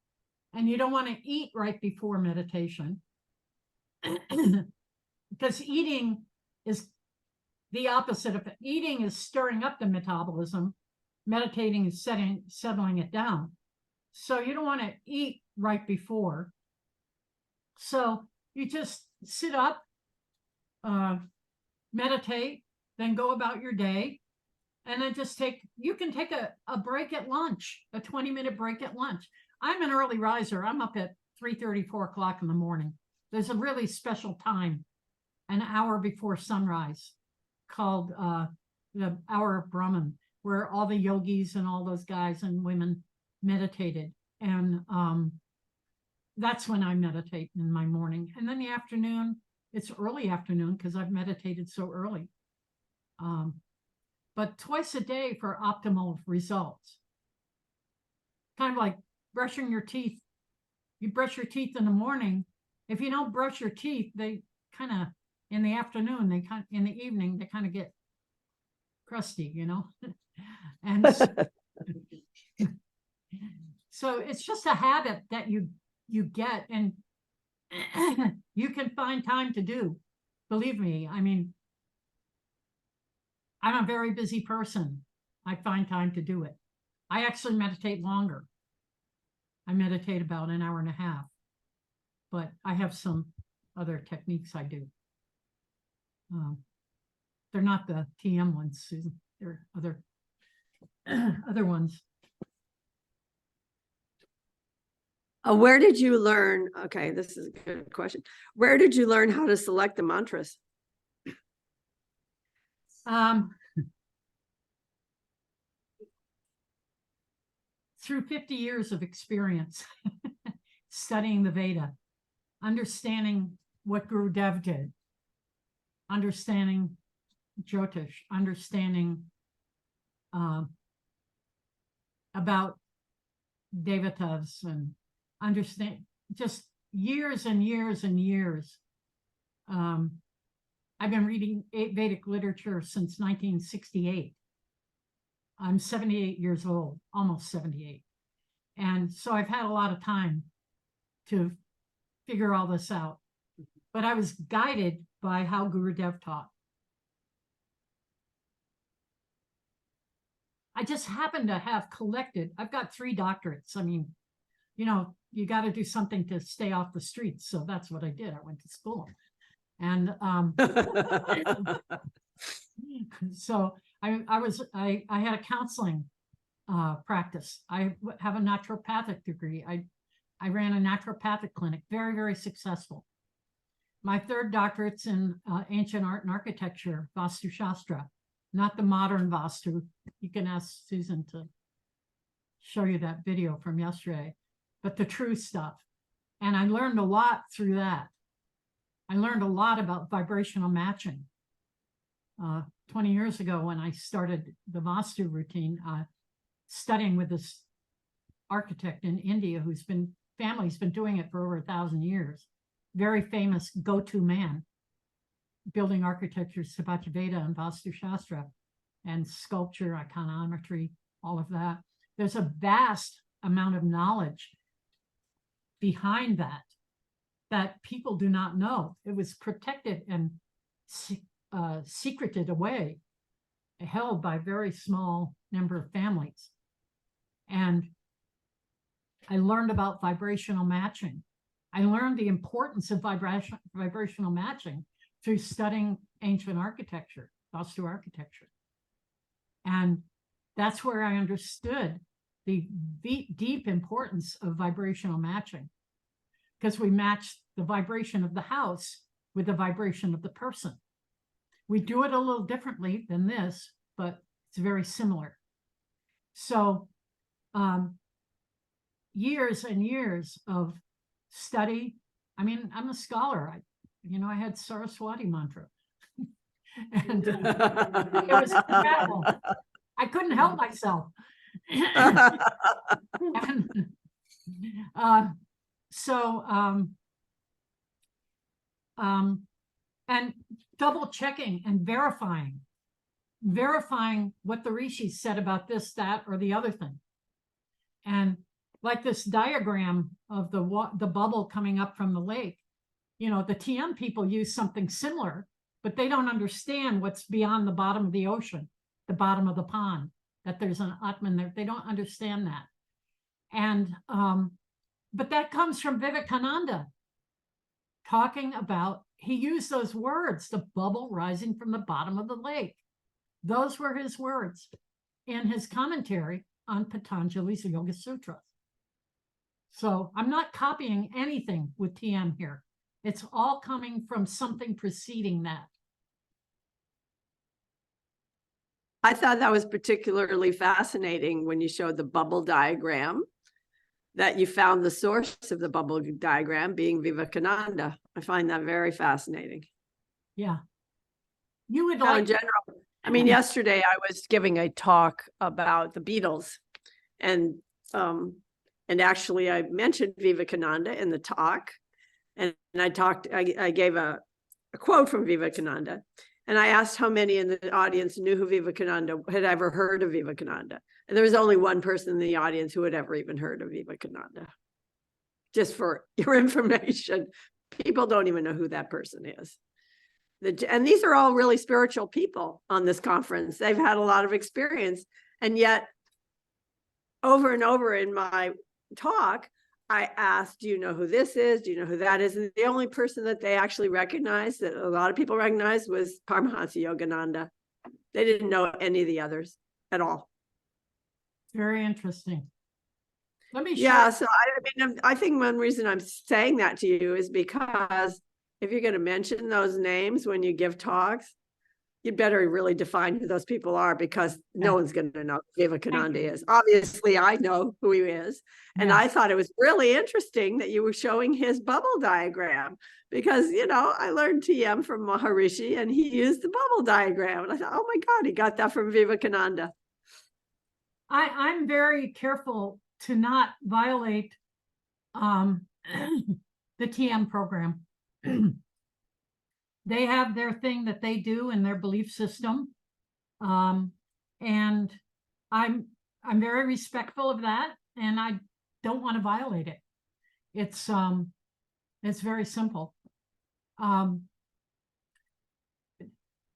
And you don't want to eat right before meditation. Because eating is the opposite of it. Eating is stirring up the metabolism. Meditating is settling it down. So you don't want to eat right before. So you just sit up, meditate, then go about your day, and then just you can take a break at lunch, a 20-minute break at lunch. I'm an early riser. I'm up at 3:30, 4 o'clock in the morning. There's a really special time, an hour before sunrise, called the Hour of Brahman, where all the yogis and all those guys and women meditated. And that's when I meditate in my morning. And then the afternoon, it's early afternoon because I've meditated so early. But twice a day for optimal results. Kind of like brushing your teeth. You brush your teeth in the morning. If you don't brush your teeth, they kind of, in the afternoon, in the evening, they kind of get crusty, you know? And so it's just a habit that you get, and you can find time to do. Believe me, I mean, I'm a very busy person. I find time to do it. I actually meditate longer. I meditate about an hour and a half, but I have some other techniques I do. They're not the TM ones, Susan. They're other ones. Where did you learn? Okay, this is a good question. Where did you learn how to select the mantras? Through 50 years of experience studying the Veda, understanding what Guru Dev did, understanding Jyotish, understanding about Devatas, and understand just years and years and years. I've been reading Vedic literature since 1968. I'm 78 years old, almost 78. And so I've had a lot of time to figure all this out. But I was guided by how Guru Dev taught. I just happen to have collected, I've got 3 doctorates. I mean, you know, you got to do something to stay off the streets. So that's what I did. I went to school. And so I had a counseling practice. I have a naturopathic degree. I ran a naturopathic clinic, very, very successful. My third doctorate's in ancient art and architecture, Vastu Shastra, not the modern Vastu. You can ask Susan to show you that video from yesterday, but the true stuff. And I learned a lot through that. I learned a lot about vibrational matching. 20 years ago, when I started the Vastu routine, studying with this architect in India whose family's been doing it for over 1,000 years. Very famous go-to man, building architecture, Sabachiveda and Vastu Shastra, and sculpture, iconometry, all of that. There's a vast amount of knowledge behind that people do not know. It was protected and secreted away, held by a very small number of families. And I learned about vibrational matching. I learned the importance of vibrational matching through studying ancient architecture, Vastu architecture. And that's where I understood the deep importance of vibrational matching, because we match the vibration of the house with the vibration of the person. We do it a little differently than this, but it's very similar. So years and years of study. I mean, I'm a scholar. I had Saraswati mantra. And it was incredible. I couldn't help myself. And double checking and verifying what the rishis said about this, that, or the other thing. And like this diagram of the bubble coming up from the lake, the TM people use something similar, but they don't understand what's beyond the bottom of the ocean, the bottom of the pond, that there's an Atman there. They don't understand that. And, but that comes from Vivekananda talking about, he used those words, the bubble rising from the bottom of the lake. Those were his words in his commentary on Patanjali's Yoga Sutra. So I'm not copying anything with TM here. It's all coming from something preceding that. I thought that was particularly fascinating when you showed the bubble diagram, that you found the source of the bubble diagram being Vivekananda. I find that very fascinating. Yeah. You would In general, I mean, yesterday I was giving a talk about the Beatles, and actually I mentioned Vivekananda in the talk, and I gave a quote from Vivekananda, and I asked how many in the audience knew who Vivekananda, had ever heard of Vivekananda. And there was only one person in the audience who had ever even heard of Vivekananda. Just for your information, people don't even know who that person is. And these are all really spiritual people on this conference. They've had a lot of experience. And yet, over and over in my talk, I asked, do you know who this is? Do you know who that is? And the only person that they actually recognized, that a lot of people recognized, was Paramahansa Yogananda. They didn't know any of the others at all. Very interesting. Let me Yeah, so I think one reason I'm saying that to you is because if you're going to mention those names when you give talks, you better really define who those people are, because no one's going to know who Vivekananda is. Obviously, I know who he is. And I thought it was really interesting that you were showing his bubble diagram, because, I learned TM from Maharishi and he used the bubble diagram. And I thought, oh my God, he got that from Vivekananda. I'm very careful to not violate the TM program. They have their thing that they do in their belief system. And I'm very respectful of that, and I don't want to violate it. It's very simple.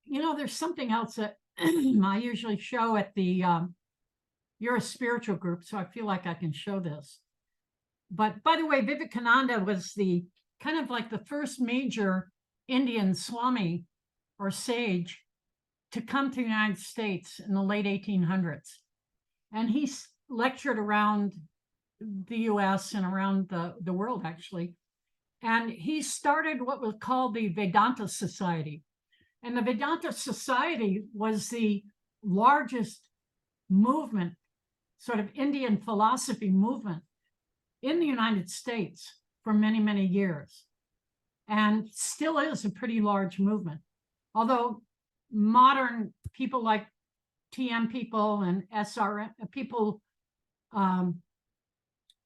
There's something else that I usually show at the you're a spiritual group, so I feel like I can show this. But by the way, Vivekananda was the kind of like the first major Indian Swami or sage to come to the United States in the late 1800s. And he lectured around the US and around the world, actually. And he started what was called the Vedanta Society. And the Vedanta Society was the largest movement, sort of Indian philosophy movement in the United States for many, many years, and still is a pretty large movement. Although modern people like TM people and SRM people,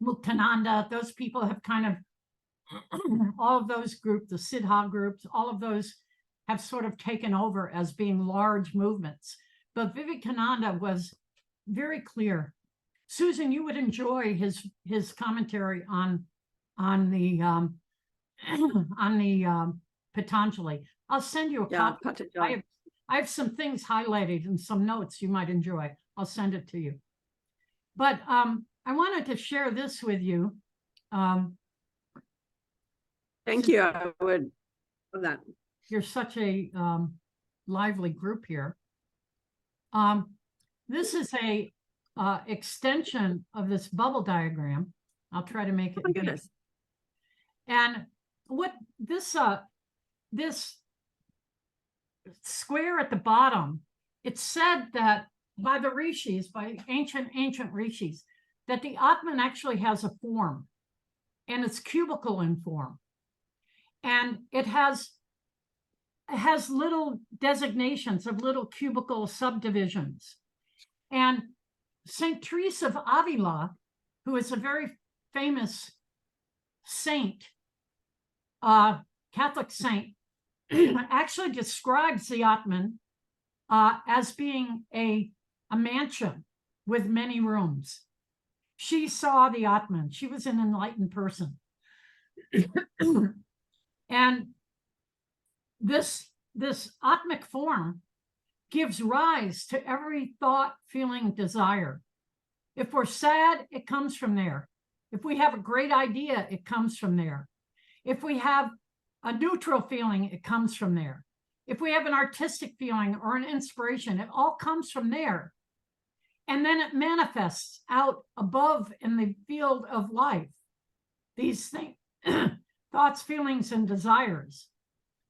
Muktananda, those people have kind of, all of those groups, the Siddha groups, all of those have sort of taken over as being large movements. But Vivekananda was very clear. Susan, you would enjoy his commentary on the Patanjali. I'll send you a copy. Patanjali. I have some things highlighted and some notes you might enjoy. I'll send it to you. But I wanted to share this with you. Thank you. I would love that. You're such a lively group here. This is a extension of this bubble diagram. I'll try to make it. Oh my goodness. And what this square at the bottom, it said that by the rishis, by ancient rishis, that the Atman actually has a form, and it's cubical in form, and it has little designations of little cubical subdivisions. And Saint Teresa of Avila, who is a very famous saint, Catholic saint, actually describes the Atman as being a mansion with many rooms. She saw the Atman. She was an enlightened person. And this Atmic form gives rise to every thought, feeling, desire. If we're sad, it comes from there. If we have a great idea, it comes from there. If we have a neutral feeling, it comes from there. If we have an artistic feeling or an inspiration, it all comes from there. And then it manifests out above in the field of life, these things, thoughts, feelings, and desires.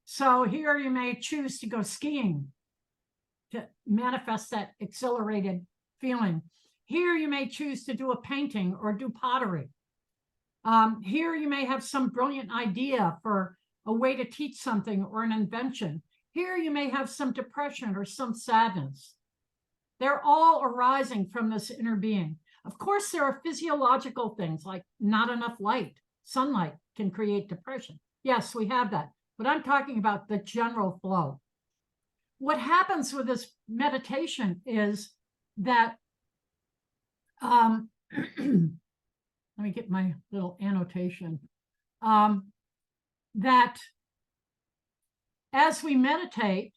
So here you may choose to go skiing to manifest that exhilarated feeling. Here you may choose to do a painting or do pottery. Here you may have some brilliant idea for a way to teach something or an invention. Here you may have some depression or some sadness. They're all arising from this inner being. Of course, there are physiological things like not enough light. Sunlight can create depression. Yes, we have that. But I'm talking about the general flow. What happens with this meditation is that, let me get my little annotation, that as we meditate,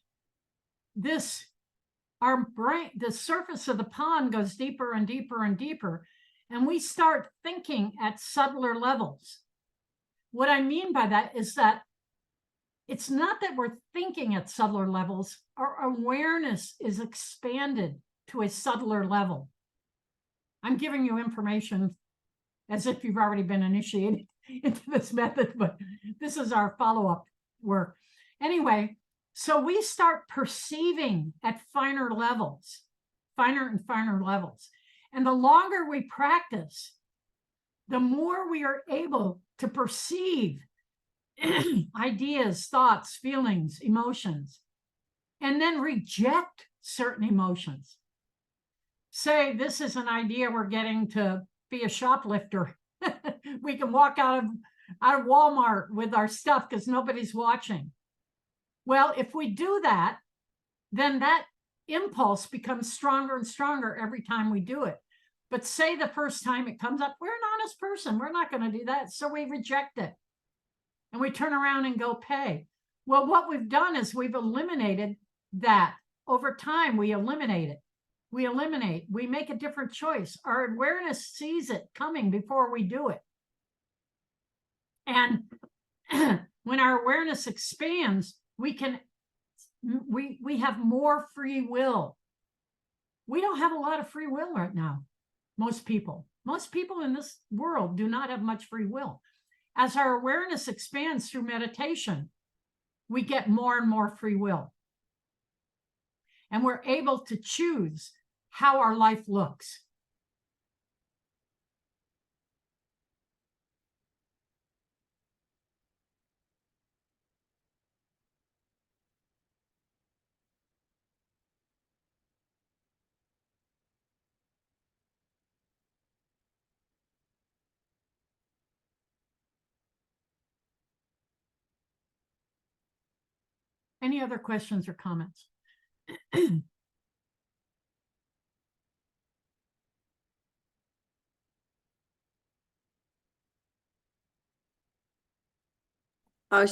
our brain, the surface of the pond goes deeper and deeper and deeper, and we start thinking at subtler levels. What I mean by that is that it's not that we're thinking at subtler levels, our awareness is expanded to a subtler level. I'm giving you information as if you've already been initiated into this method, but this is our follow-up work. Anyway, so we start perceiving at finer levels, finer and finer levels. And the longer we practice, the more we are able to perceive ideas, thoughts, feelings, emotions, and then reject certain emotions. Say, this is an idea we're getting to be a shoplifter. We can walk out of Walmart with our stuff because nobody's watching. Well, if we do that, then that impulse becomes stronger and stronger every time we do it. But say the first time it comes up, we're an honest person. We're not going to do that. So we reject it. And we turn around and go pay. Well, what we've done is we've eliminated that. Over time, we eliminate it. We make a different choice. Our awareness sees it coming before we do it. And when our awareness expands, we have more free will. We don't have a lot of free will right now. Most people in this world do not have much free will. As our awareness expands through meditation, we get more and more free will. And we're able to choose how our life looks. Any other questions or comments?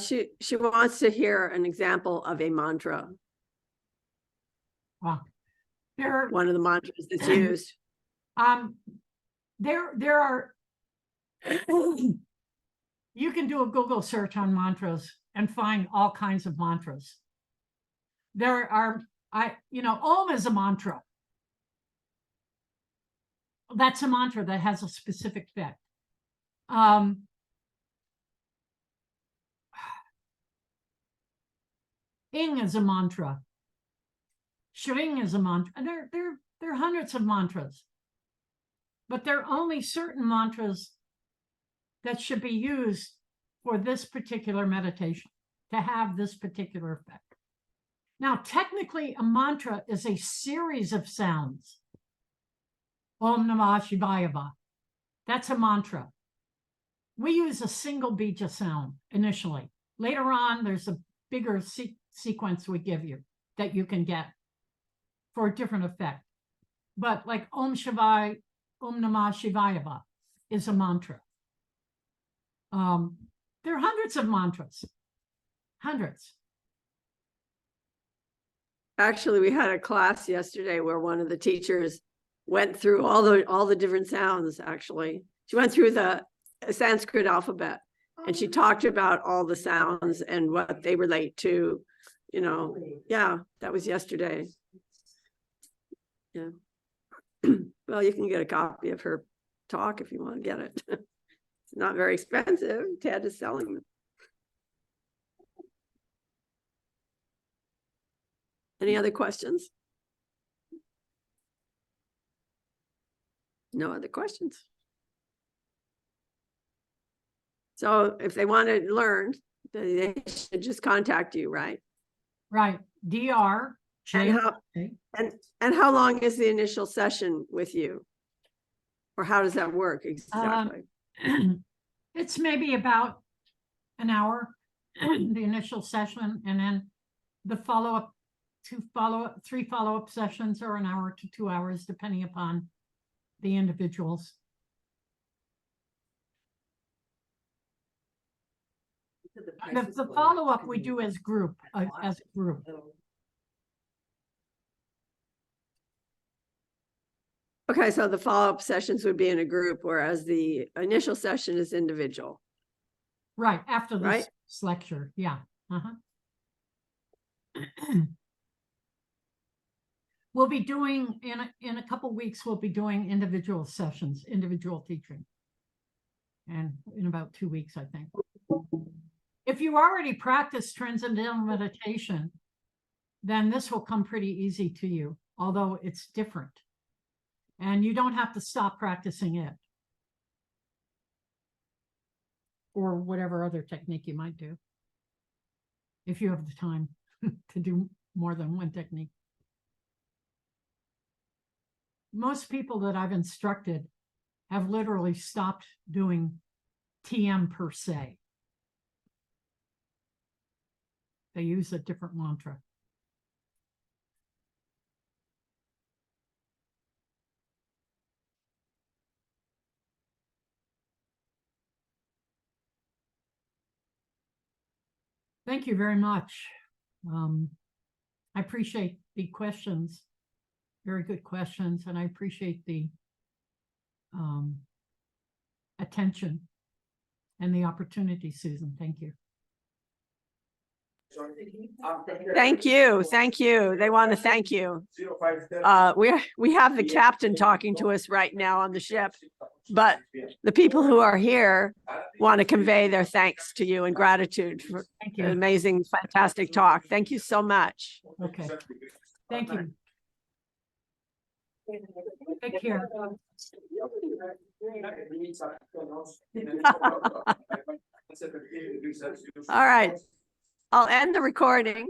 She wants to hear an example of a mantra, Wow. There, one of the mantras that's used. there are, you can do a Google search on mantras and find all kinds of mantras. There are, Om is a mantra. That's a mantra that has a specific effect. Ing is a mantra. Shring is a mantra. And there are hundreds of mantras. But there are only certain mantras that should be used for this particular meditation, to have this particular effect. Now, technically, a mantra is a series of sounds. Om Namah Shivaya. That's a mantra. We use a single bija sound initially. Later on, there's a bigger sequence we give you that you can get for a different effect. But like Om Namah Shivaya is a mantra. There are hundreds of mantras. Hundreds. Actually, we had a class yesterday where one of the teachers went through all the different sounds. Actually, she went through the Sanskrit alphabet and she talked about all the sounds and what they relate to. Yeah, that was yesterday. Yeah. Well, you can get a copy of her talk if you want to get it. It's not very expensive. Ted is selling them. Any other questions? No other questions. So if they want to learn, they should just contact you, right? Right. DR. And how long is the initial session with you? Or how does that work exactly? It's maybe about an hour, the initial session, and then the three follow-up sessions are an hour to 2 hours, depending upon the individuals. The follow-up we do as group, as a group. Okay, so the follow-up sessions would be in a group, whereas the initial session is individual. Right, after this Right? lecture, yeah. We'll be doing, in a couple weeks, we'll be doing individual sessions, individual teaching. And in about 2 weeks, I think. If you already practice transcendental meditation, then this will come pretty easy to you, although it's different. And you don't have to stop practicing it. Or whatever other technique you might do. If you have the time to do more than one technique. Most people that I've instructed have literally stopped doing TM per se. They use a different mantra. Thank you very much. I appreciate the questions, very good questions, and I appreciate the attention and the opportunity, Susan. Thank you. Thank you. Thank you. They want to thank you. We have the captain talking to us right now on the ship, but the people who are here want to convey their thanks to you and gratitude for Thank an you. amazing, fantastic talk. Thank you so much. Okay. Thank you. Take care. All right. I'll end the recording.